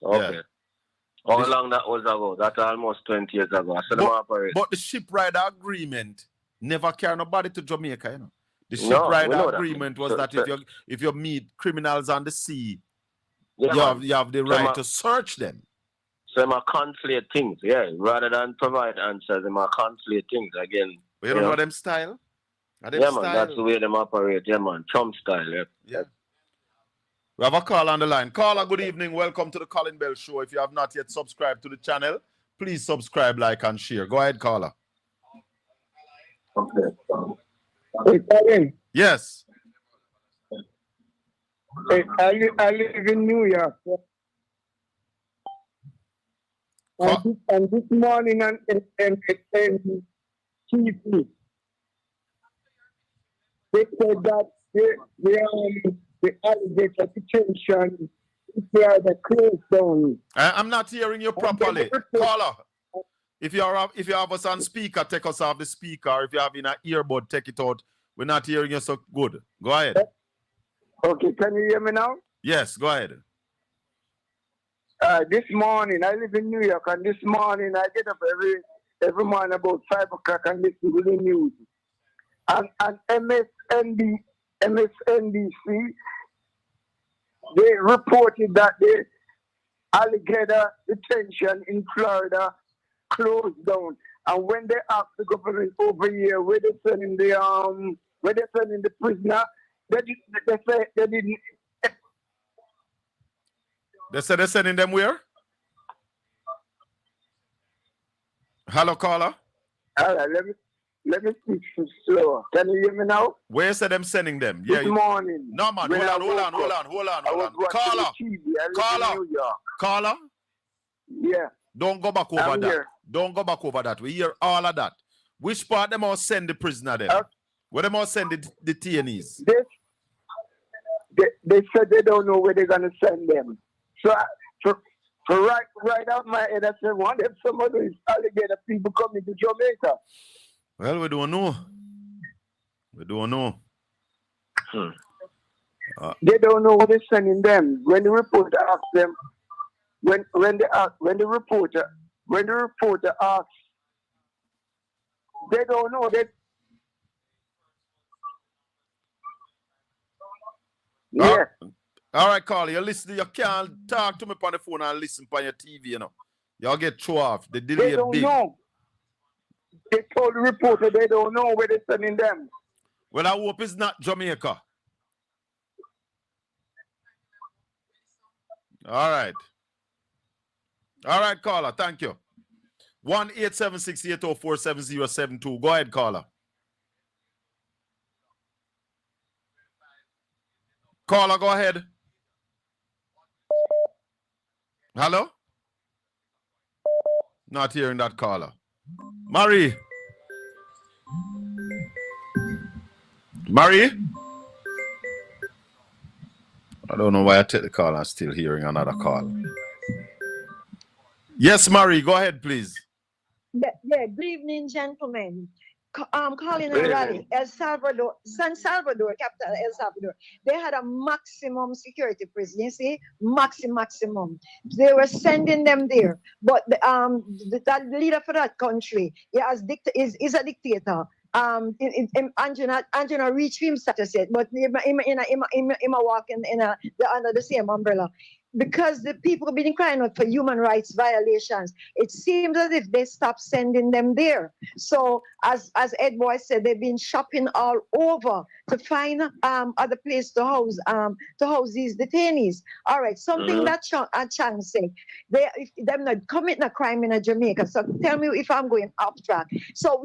Okay. Yeah. How long that was ago? That's almost 20 years ago. I said them operate. But the ship rider agreement never carry nobody to Jamaica, you know. The ship No, we rider know that. agreement was So- that so- if you meet criminals on the sea, Yeah, you man. have the So right ma- to search them. So they conflate things, yeah. Rather than provide answers, they conflate things again. But you don't know them style? Are them Yeah, style? man, that's the way they operate. Yeah, man. Trump style, yeah. Yeah. We have a caller on the line. Caller, good evening. Welcome to the Colin Bell Show. If you have not yet subscribed to the channel, please subscribe, like, and share. Go ahead, caller. Okay. Hey, Colin. Yes. Hey, I live in New York. And this morning on TV, they said that the alligator detention is the closed down. I'm not hearing you properly. Caller, if you have us on speaker, take us off the speaker. If you have in an earbud, take it out. We're not hearing you so good. Go ahead. Okay, can you hear me now? Yes, go ahead. This morning, I live in New York, and this morning I get up every morning about 5 o'clock and listen to the news. And MSNBC, they reported that the alligator detention in Florida closed down. And when they asked the government over here where they sending the prisoner, they said they didn't. They said they're sending them where? Hello, caller. All right, let me speak slower. Can you hear me now? Where said them sending them? This morning. No, man. Hold on. Caller. Yeah. Don't go back over I'm that. here. Don't go back over that. We hear all of that. Which part them all send the prisoner them? Where them all send the detainees? They said they don't know where they're going to send them. So right out my head, I said, what if some of these alligator people coming to Jamaica? Well, we don't know. We don't know. They don't know where they're sending them. When the reporter asks them, when the reporter asks, they don't know that. Yeah. All right, caller. You listen. You can't talk to me on the phone and listen on your TV. You know, y'all get throw off. The delay They don't big. know. They told the reporter they don't know where they're sending them. Well, I hope it's not Jamaica. All right. All right, caller. Thank you. 1-876-804-7072. Go ahead, caller. Caller, go ahead. Hello? Not hearing that caller. Marie? Marie? I don't know why I take the call. I'm still hearing another call. Yes, Marie, go ahead, please. Yeah, good evening, gentlemen. Calling a rally, San Salvador, capital El Salvador. They had a maximum security prison. You see, maximum. They were sending them there, but the leader for that country, is a dictator. Angela reached him status yet, but him walking under the same umbrella. Because the people have been crying out for human rights violations, it seems as if they stopped sending them there. So, as Ed Boy said, they've been shopping all over to find other place to house these detainees. All right, something that Chang said, if them not committing a crime in Jamaica. So tell me if I'm going off track. So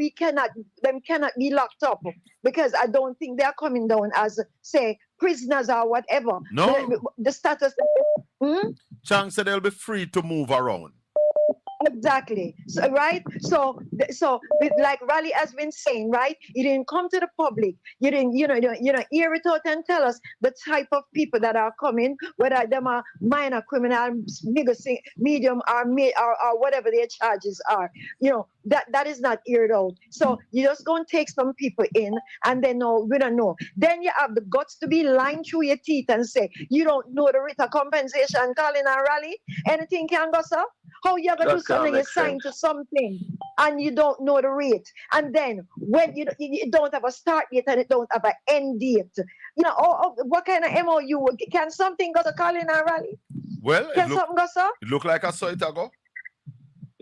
them cannot be locked up because I don't think they're coming down as say prisoners or whatever. No. The status. Chang said they'll be free to move around. Exactly. So, right. So like Raleigh has been saying, right? You didn't come to the public. You didn't hear it out and tell us the type of people that are coming, whether them are minor criminal, medium, or whatever their charges are. That is not aired out. So you just going to take some people in, and then we don't know. Then you have the guts to be lying through your teeth and say you don't know the rate of compensation, calling a rally. Anything can go, sir. How you gonna do something? You sign to something and you don't know the rate, and then when you don't have a start date and it don't have an end date, what kind of MOU can something go to calling a rally? Well, can something go, sir? It look like I saw it ago.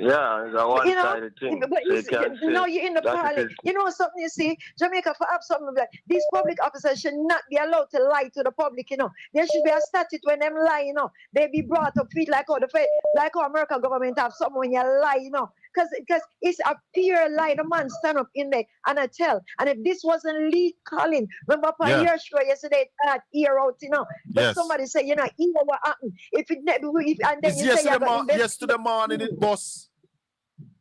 Yeah, it's a one-sided thing. But So you can't now say you're in the that it parliament. is. You know something, you see, Jamaica for have something like these public officers should not be allowed to lie to the public, There should be a statute when them lie, They be brought up with like how American government have something when you lie, Because it's a pure lie. The man stand up in there and I tell. And if this wasn't Lee Collins, remember upon your show yesterday, that ear out, But Yes. somebody say, hear what happened. If and then It's you say yesterday morning it boss.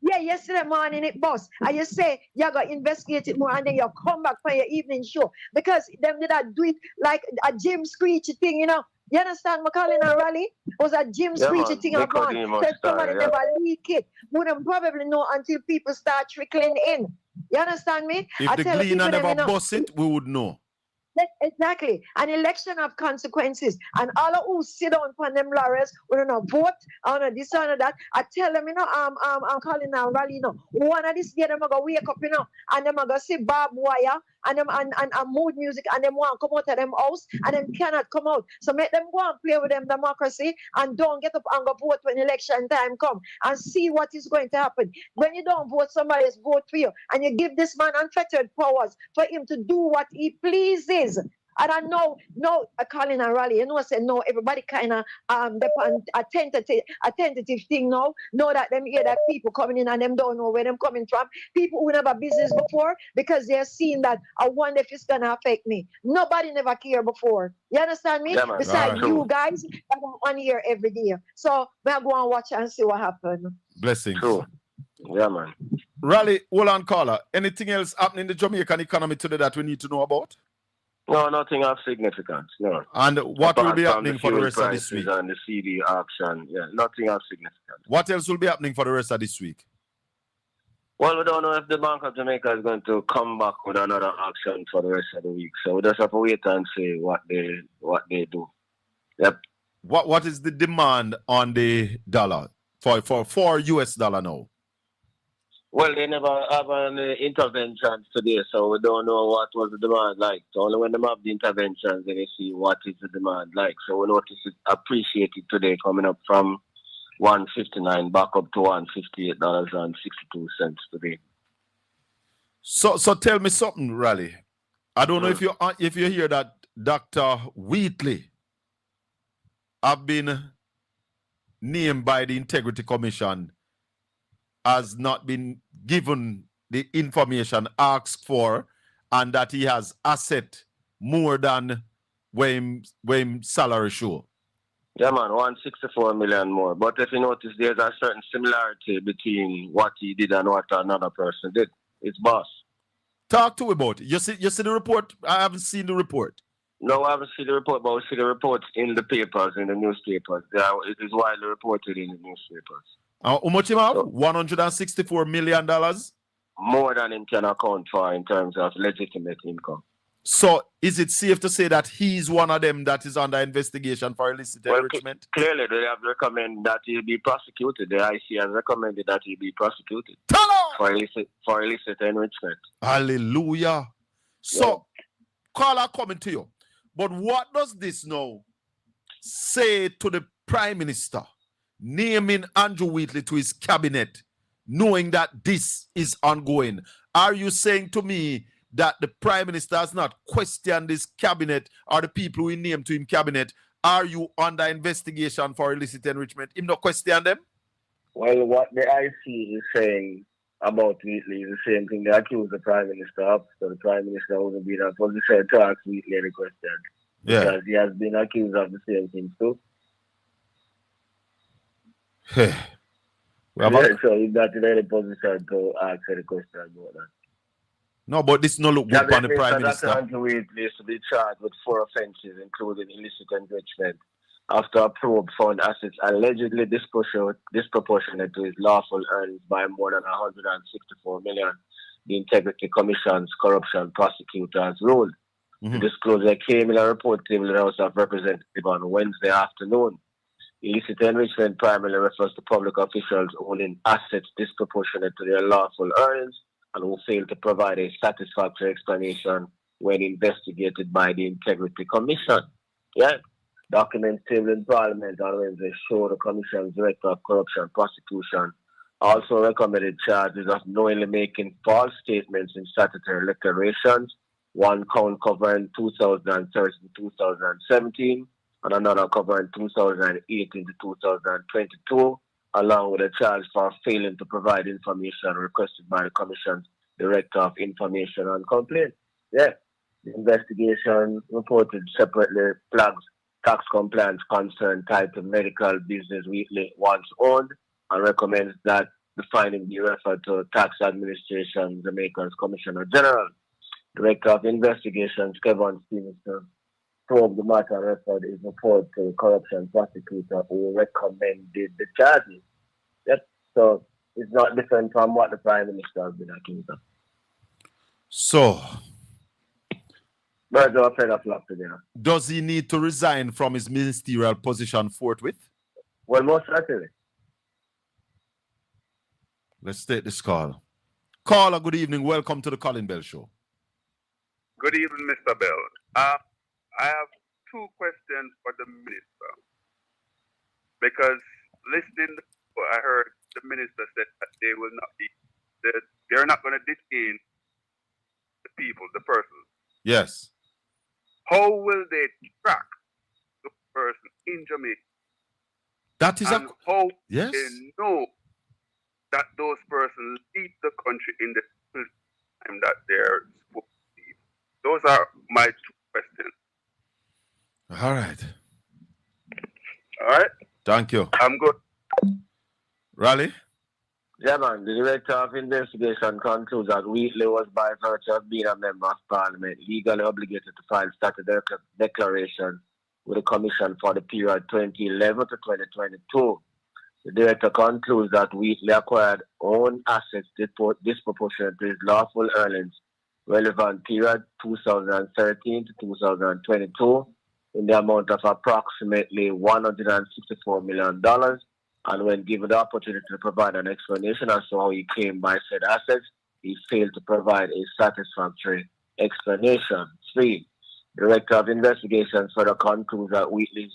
Yeah, yesterday morning it bust. And you say you got to investigate it more and then you come back for your evening show. Because them did that do it like a Jim Screechy thing, You understand, McCallum and Raleigh? Was a Jim Screechy thing they of one. So if somebody never leak it, wouldn't probably know until people start trickling in. You understand me? If the gleaner never bust it, we would know. Exactly. An election of consequences. And all of who sit down on them laurels, we don't vote on this or that. I tell them, I'm calling now rally, One of this day them go wake up, and them go see barbed wire and them and mood music and them want to come out of them house and them cannot come out. So make them go and play with them democracy and don't get up and go vote when election time come and see what is going to happen. When you don't vote, somebody else vote for you. And you give this man unfettered powers for him to do what he pleases. And I know, Colin and Raleigh, say no, everybody kind of a tentative thing now. Know that them hear that people coming in and them don't know where them coming from. People who never business before because they're seeing that I wonder if it's gonna affect me. Nobody never care before. You understand me? Yeah, man. Besides you guys, that are on here every day. So we'll go and watch and see what happens. Blessings. True. Yeah, man. Raleigh, hold on, caller. Anything else happening in the Jamaican economy today that we need to know about? No, nothing of significance. No. And what will be happening for the fuel rest of this prices week? and the CD auction. Yeah, nothing of significance. What else will be happening for the rest of this week? Well, we don't know if the Bank of Jamaica is going to come back with another auction for the rest of the week. So we just have to wait and see what they do. Yep. What is the demand on the dollar for US dollar now? Well, they never have an intervention today, so we don't know what was the demand like. So only when they have the interventions, then they see what is the demand like. So we notice it appreciated today, coming up from $1.59 back up to $1.58.62 today. So tell me something, Raleigh. I don't know if you hear that Dr. Wheatley have been named by the Integrity Commission has not been given the information asked for, and that he has asset more than when salary show. Yeah, man, 164 million more. But if you notice, there's a certain similarity between what he did and what another person did. It's boss. Talk to me about it. You see the report? I haven't seen the report. No, I haven't seen the report, but we see the reports in the papers, in the newspapers. It is widely reported in the newspapers. How much him have? $164 million? More than him can account for in terms of legitimate income. So is it safe to say that he's one of them that is under investigation for illicit enrichment? Clearly, they have recommended that he be prosecuted. The IC has recommended that he be prosecuted for illicit enrichment. Hallelujah. So, caller coming to you. But what does this now say to the Prime Minister naming Andrew Wheatley to his cabinet, knowing that this is ongoing? Are you saying to me that the Prime Minister has not questioned this cabinet or the people who named to him cabinet? Are you under investigation for illicit enrichment? Him not question them? Well, what the IC is saying about Wheatley is the same thing they accuse the Prime Minister of. So the Prime Minister wouldn't be that position to ask Wheatley any question. Yeah. Because he has been accused of the same thing too. So he's not in any position to ask any question about that. No, but this no look good on the Prime Minister. Dr. Andrew Wheatley is to be charged with 4 offences, including illicit enrichment, after a probe found assets allegedly disproportionate to his lawful earnings by more than $164 million. The Integrity Commission's corruption prosecutors ruled. The disclosure came in a report table in the House of Representatives on Wednesday afternoon. Illicit enrichment primarily refers to public officials owning assets disproportionate to their lawful earnings and who fail to provide a satisfactory explanation when investigated by the Integrity Commission. Yeah. Documents tabled in Parliament on Wednesday show the Commission's Director of Corruption Prosecution, Also recommended charges of knowingly making false statements in statutory declarations, one count covering 2013 to 2017, and another covering 2018 to 2022, along with a charge for failing to provide information requested by the Commission's Director of Information and Complaints. Yeah, the investigation reported separately flags tax compliance concern titled Medical Business Weekly once owned, and recommends that the finding be referred to Tax Administration, Jamaica's Commissioner General. Director of Investigations, Kevin Stevenson, probe the matter and referred his report to the corruption prosecutor who recommended the charges. Yep. So it's not different from what the Prime Minister has been accused of. So, birds are fed up together. Does he need to resign from his ministerial position forthwith? Well, most certainly. Let's take this call. Caller, good evening. Welcome to the Colin Bell Show. Good evening, Mr. Bell. I have two questions for the minister. Because listening, I heard the minister said that they will not be, they're not going to detain the people, the persons. Yes. How will they track the person in Jamaica? That is and how yes. they know that those persons leave the country in the time that they're supposed to leave? Those are my two questions. All right. All right. Thank you. I'm good. Raleigh? Yeah, man. The Director of Investigation concludes that Wheatley was, by virtue of being a member of Parliament, legally obligated to file statutory declaration with the Commission for the period 2011 to 2022. The Director concludes that Wheatley acquired own assets disproportionate to his lawful earnings relevant period 2013 to 2022 in the amount of approximately $164 million, and when given the opportunity to provide an explanation as to how he came by said assets, he failed to provide a satisfactory explanation. 3. Director of Investigations further concludes that Wheatley's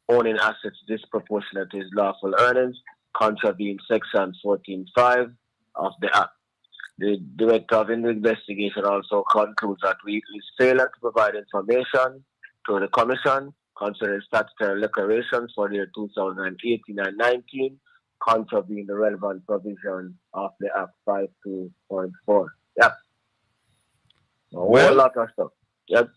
owning assets disproportionate to his lawful earnings contravene Section 14.5 of the Act. The Director of Investigation also concludes that Wheatley's failure to provide information to the Commission concerning statutory declarations for the year 2018 and 19 contravene the relevant provision of the Act 52.4. Yep. A whole lot of stuff. Yep.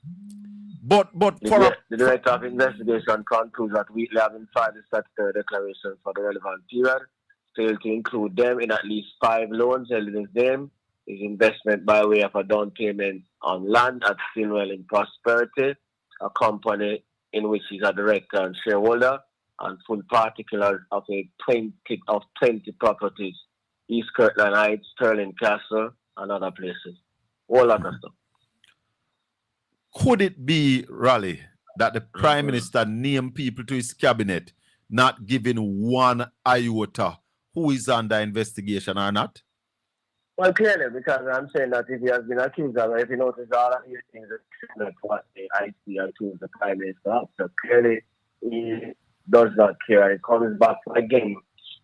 But the Director of Investigation concludes that Wheatley having filed the statutory declaration for the relevant period failed to include them in at least 5 loans held in his name, his investment by way of a down payment on land at Stillwell in Prosperity, a company in which he's a director and shareholder, and full particulars of 20 properties, East Kirtland Heights, Stirling Castle, and other places. All lot of stuff. Could it be, Raleigh, that the Prime Minister named people to his cabinet, not giving one iota who is under investigation or not? Well, clearly, because I'm saying that if he has been accused of, if you notice all of these things, that's what the IC accused the Prime Minister of. So clearly, he does not care. It comes back again,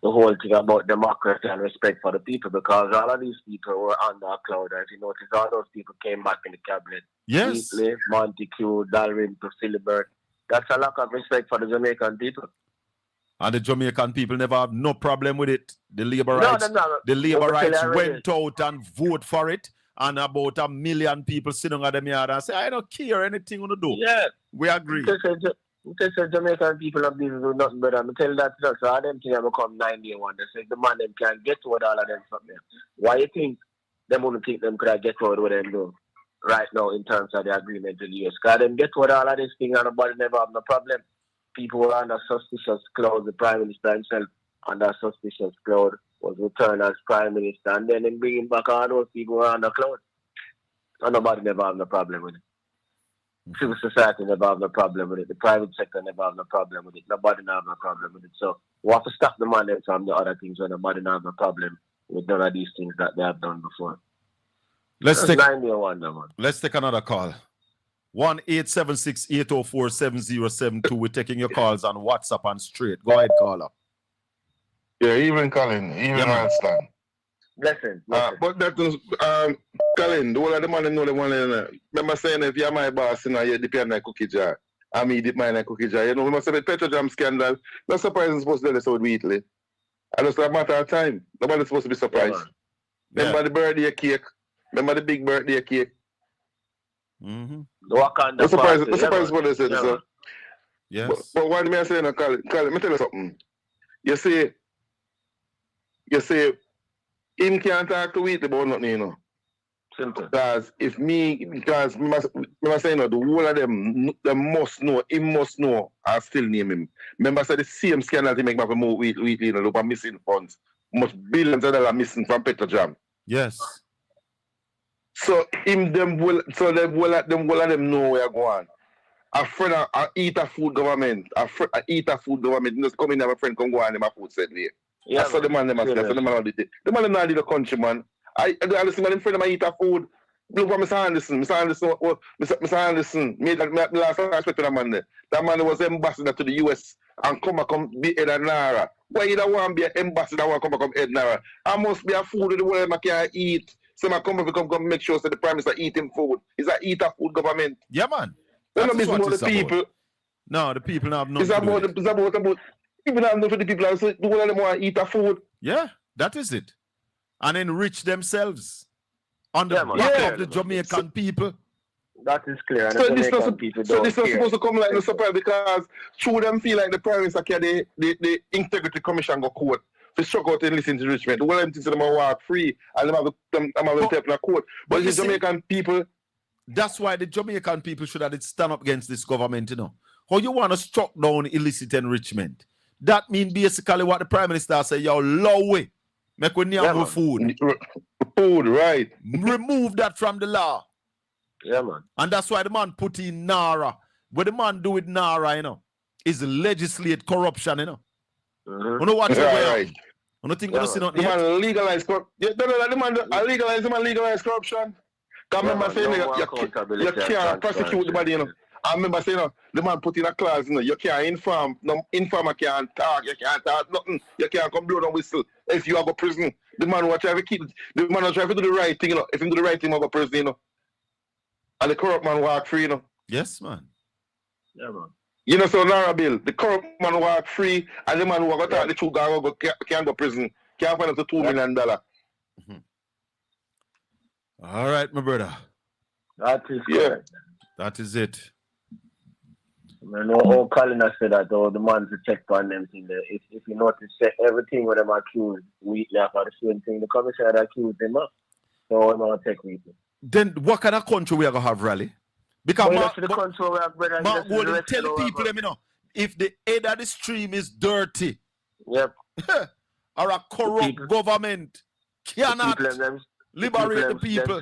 the whole thing about democracy and respect for the people, because all of these people were under a cloud. If you notice, all those people came back in the cabinet. Yes. Wheatley, Montague, Dalrymple, Philibert. That's a lack of respect for the Jamaican people. And the Jamaican people never have no problem with it. The labor rights, the labor rights went out and vote for it. And about 1 million people sitting at them yard and say, I don't care anything you do. Yeah. We agree. Because Jamaican people have been doing nothing better. I'm telling that so all them things have become 9-day-1. They say the man them can't get to what all of them from them. Why you think them wouldn't think them could get to what them do right now in terms of the agreement with the US? Because them get to what all of this thing and nobody never have no problem. People were under suspicious cloud. The Prime Minister himself under suspicious cloud was returned as Prime Minister, and then in bringing back all those people who were under cloud. And nobody never have no problem with it. Civil society never have no problem with it. The private sector never have no problem with it. Nobody never have no problem with it. So we have to stop the man from the other things when nobody never have no problem with none of these things that they have done before. Let's take another call. 1-876-804-7072. We're taking your calls on WhatsApp and straight. Go ahead, caller. Yeah, even Colin, even Ralston. Blessing. But that was, Colin, the whole of the man know the one. Remember saying if you're my boss, you depend on cookie jar. I mean, dip mine cookie jar. You know, remember saying the Petrojam scandal. Not surprising supposed to do this with Wheatley. And it's a matter of time. Nobody's supposed to be surprised. Remember the birthday cake. Remember the big birthday cake. The Wakanda Surprised party. what they said, sir. Yes. But what me I say now, Colin, let me tell you something. You say, him can't talk to Wheatley about nothing, you know. Simple. Because me must say, the whole of them must know, him must know, I still name him. Remember, I said the same scandal to make me move Wheatley, you know, about missing funds. Much billions of dollars missing from Petrojam. Yes. So them will of them know where I'm going. A friend, I eat a food government. I eat a food government. Just come in and my friend come go on and my food set there. Yeah, I saw the man them as the man not did it. The man not did the country, man. I listen, man, friend of mine eat a food. Look for Mr. Anderson. Mr. Anderson made that last aspect of the man there. That man was ambassador to the US and come be Ed and Nara. Why you don't want to be an ambassador and come Ed Nara? I must be a food in the world I can eat. So I come make sure that the prime minister eating food. It's a eat a food government. Yeah, man. That's not about the people. About. No, the people have nothing It's about people have nothing for the people. So the whole of them want to eat a food. Yeah, that is it. And enrich themselves on the back of the Jamaican people. That is clear. So this not supposed to come like a surprise because through them feel like the prime minister carry the integrity commission go court. To struck out and listen to enrichment. The one of them things them walk free and them have them take in a court. But the Jamaican people. That's why the Jamaican people should have stand up against this government, you know. How you want to struck down illicit enrichment? That means basically what the Prime Minister say, yo, low way. Make we near food. Food, right. Remove that from the law. Yeah, man. And that's why the man put in NARA. What the man do with NARA, you know, is legislate corruption, you know. You know what you right. You don't think you see nothing the yet? man legalize corruption. The man legalize corruption. I remember saying you can't prosecute the body, you know. I remember saying the man put in a clause, you know, you can't inform, no informer can't talk, you can't talk nothing, you can't come blow down whistle if you go to prison. The man will try to keep the man will try to do the right thing, you know. If he do the right thing, he'll go to prison, you know. And the corrupt man walk free, you know. Yes, man. Yeah, man. You know, so Nara Bill, the corrupt man walk free, and the man who go talk the truth can't go to prison, can't find up to $2 million. All right, my brother. That is correct. That is it. I know how Colin has said that, the man to check on them thing there. If you notice, everything with them accused Wheatley after the same thing, the commissioner had accused them up. So I'm going to take Wheatley. Then what kind of country we are going to have, Rally? Because Mark Golden tell the people, you know, if the head of the stream is dirty, yep, or a corrupt government cannot liberate the people.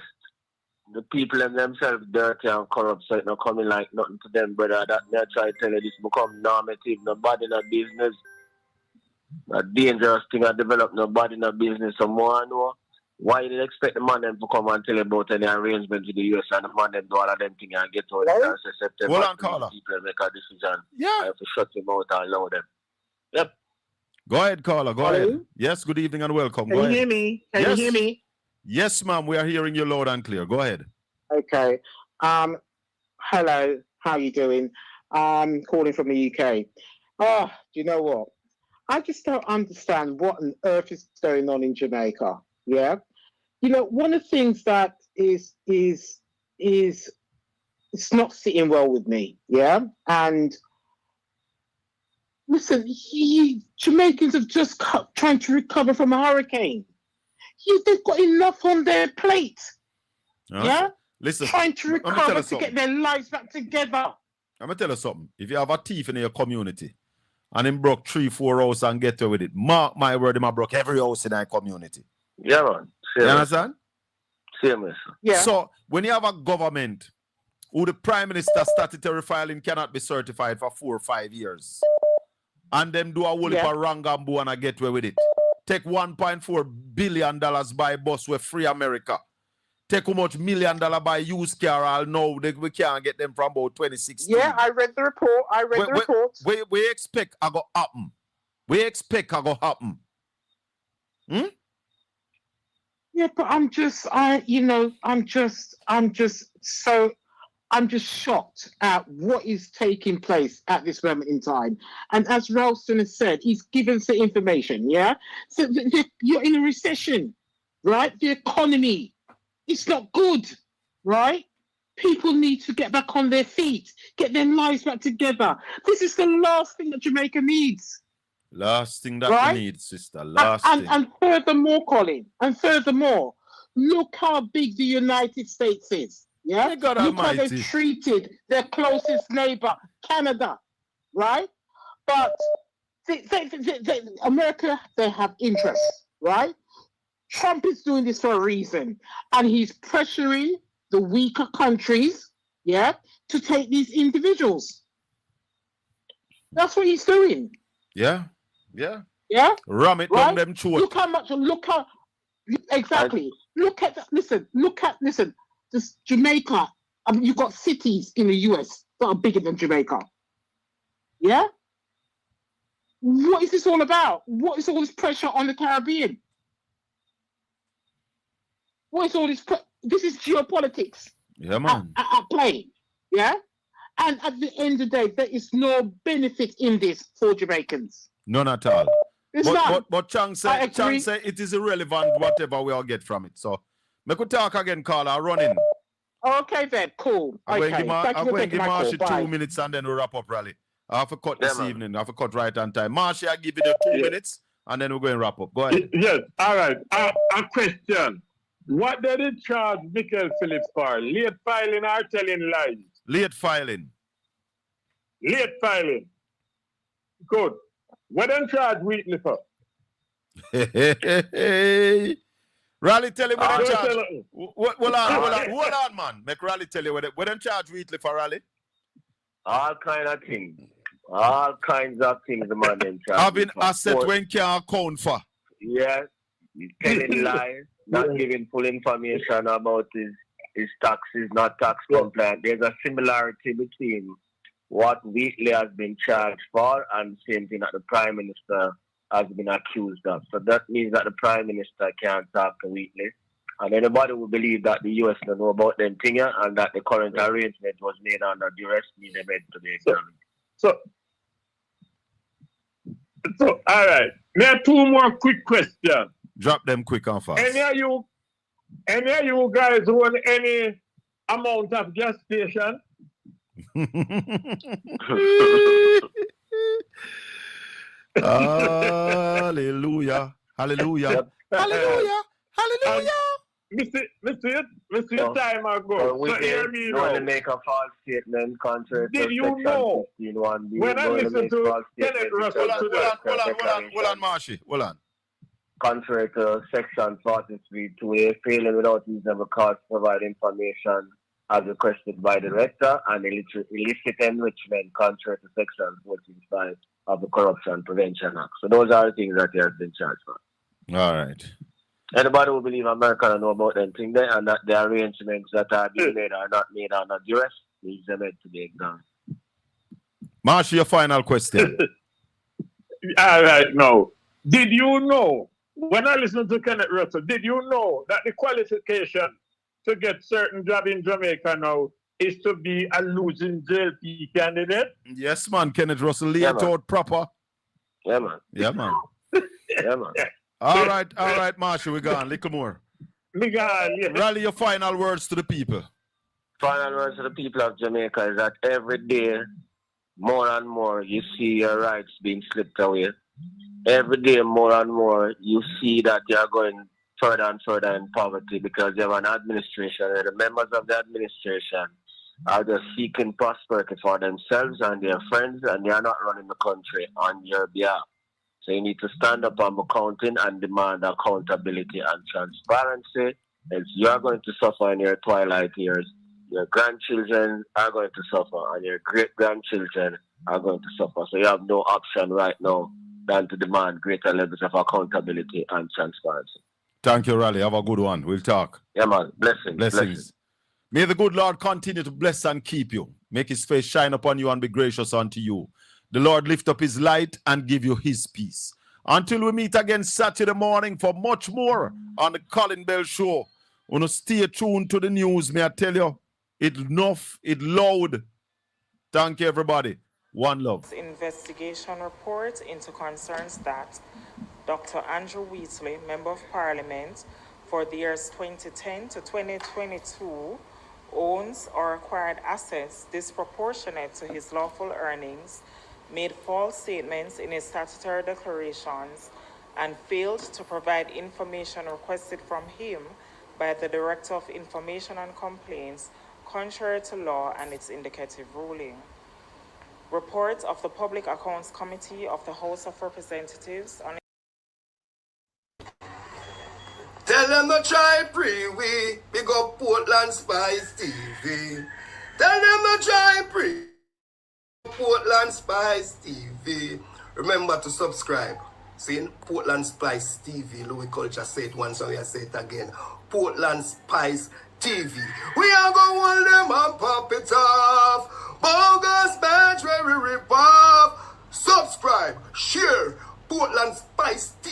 The people themselves dirty and corrupt, so it's not coming like nothing to them, brother. That me I try to tell you, this become normative. Nobody in a business. A dangerous thing I develop, nobody in a business. So more I know. Why did they expect the man them to come and tell about any arrangement with the US and the man them do all of them things and get all the September? Hold on, caller. People make a decision. Yeah. I have to shut them out and allow them. Yep. Go ahead, caller. Go ahead. Yes, good evening and welcome. Can you hear me? Can you hear me? Yes, ma'am. We are hearing you loud and clear. Go ahead. Okay. Hello. How you doing? Calling from the UK. Oh, do you know what? I just don't understand what on earth is going on in Jamaica. Yeah. You know, one of the things that is it's not sitting well with me. Yeah. And listen, Jamaicans have just trying to recover from a hurricane. They've got enough on their plate. Yeah? Listen, trying to recover to get their lives back together. I'm going to tell you something. If you have a thief in your community and him broke 3-4 houses and get away with it, mark my word, him broke every house in our community. Yeah, man. You understand? Same. Yeah. So, when you have a government who the Prime Minister statutory filing cannot be certified for 4 or 5 years, and them do a whole heap of rangambo and I get away with it. Take $1.4 billion buy bus with free America. Take how much $1 million buy used car. I'll know we can't get them from about 2016. Yeah, I read the report. We expect I go happen. We expect I go happen. Yeah, but I'm just shocked at what is taking place at this moment in time. And as Ralston has said, he's given us the information, yeah? So you're in a recession, right? The economy, it's not good, right? People need to get back on their feet, get their lives back together. This is the last thing that Jamaica needs. Last thing that right? we need, sister. Last thing. And furthermore, Colin, look how big the United States is. Yeah, God look how Almighty. they've treated their closest neighbor, Canada, right? But America, they have interests, right? Trump is doing this for a reason, and he's pressuring the weaker countries, yeah, to take these individuals. That's what he's doing. Yeah. Ram it down them throat. Exactly. Look at this Jamaica. I mean, you've got cities in the US that are bigger than Jamaica. Yeah? What is this all about? What is all this pressure on the Caribbean? What is all this? This is geopolitics. Yeah, man. At play. Yeah? And at the end of the day, there is no benefit in this for Jamaicans. None at all. It's but Chang say it is irrelevant whatever we all get from it. So me could talk again, Carla, running. Okay then, cool. I'm going to give Marshy 2 Bye. minutes and then we'll wrap up rally. I have to cut this evening. I have to cut right on time. Marshy, I give you the 2 minutes and then we're going to wrap up. Go ahead. Yes, all right. A question. What did it charge Michael Phillips for? Late filing or telling lies? Late filing. Late filing. Good. What then charge Wheatley for? Raleigh tell him what they charge. Hold on, man. Make Raleigh tell you what them charge Wheatley for, Raleigh. All kind of things. All kinds of things the man them charge. Having asset when can't account for. Yes. He's telling lies, not giving full information about his taxes, not tax compliant. There's a similarity between what Wheatley has been charged for and the same thing that the Prime Minister has been accused of. So that means that the Prime Minister can't talk to Wheatley. And anybody will believe that the US don't know about them thing and that the current arrangement was made under duress, mean they made to be examined. So, all right. There are 2 more quick questions. Drop them quick and fast. Any of you guys own any amount of gas station? Hallelujah. Hallelujah. Hallelujah. Hallelujah. Mr. Your time ago. We me want to make a false statement contrary to Did you know? When I listen to Kenneth Russell Hold on, Marshy. Hold on. Contrary to Section 43(2)(a, failing without reasonable cause to provide information as requested by the director and illicit enrichment contrary to Section 14(5) of the Corruption Prevention Act. So those are the things that he has been charged for. All right. Anybody who believe America don't know about them things there and that the arrangements that are being made are not made under duress, needs them to be examined. Marshy, your final question. All right, now. Did you know, when I listened to Kenneth Russell, did you know that the qualification to get certain job in Jamaica now is to be a losing JLP candidate? Yes, man. Kenneth Russell laid out proper. Yeah, man. Yeah, man. Yeah, man. All right, Marshall, we gone. Little more. Yeah. Rally your final words to the people. Final words to the people of Jamaica is that every day, more and more, you see your rights being slipped away. Every day, more and more, you see that you are going further and further in poverty because you have an administration and the members of the administration are just seeking prosperity for themselves and their friends, and they are not running the country on your behalf. So you need to stand up on accounting and demand accountability and transparency, else you are going to suffer in your twilight years. Your grandchildren are going to suffer, and your great-grandchildren are going to suffer. So you have no option right now than to demand greater levels of accountability and transparency. Thank you, Raleigh. Have a good one. We'll talk. Yeah, man. Blessings. May the good Lord continue to bless and keep you. Make his face shine upon you and be gracious unto you. The Lord lift up his light and give you his peace. Until we meet again Saturday morning for much more on the Colin Bell Show. Wanna stay tuned to the news, may I tell you? It enough, it loud. Thank you, everybody. One love. Investigation report into concerns that Dr. Andrew Wheatley, Member of Parliament, for the years 2010 to 2022, owns or acquired assets disproportionate to his lawful earnings, made false statements in his statutory declarations, and failed to provide information requested from him by the Director of Information and Complaints, contrary to law and its indicative ruling. Report of the Public Accounts Committee of the House of Representatives on Tell them to try pre-we, big up Portland Spice TV. Tell them to try Portland Spice TV. Remember to subscribe. See, Portland Spice TV. Louis Culture said once, so I say it again. Portland Spice TV. We are going to hold them and pop it off. Bogus badge where we rip off. Subscribe, share, Portland Spice TV.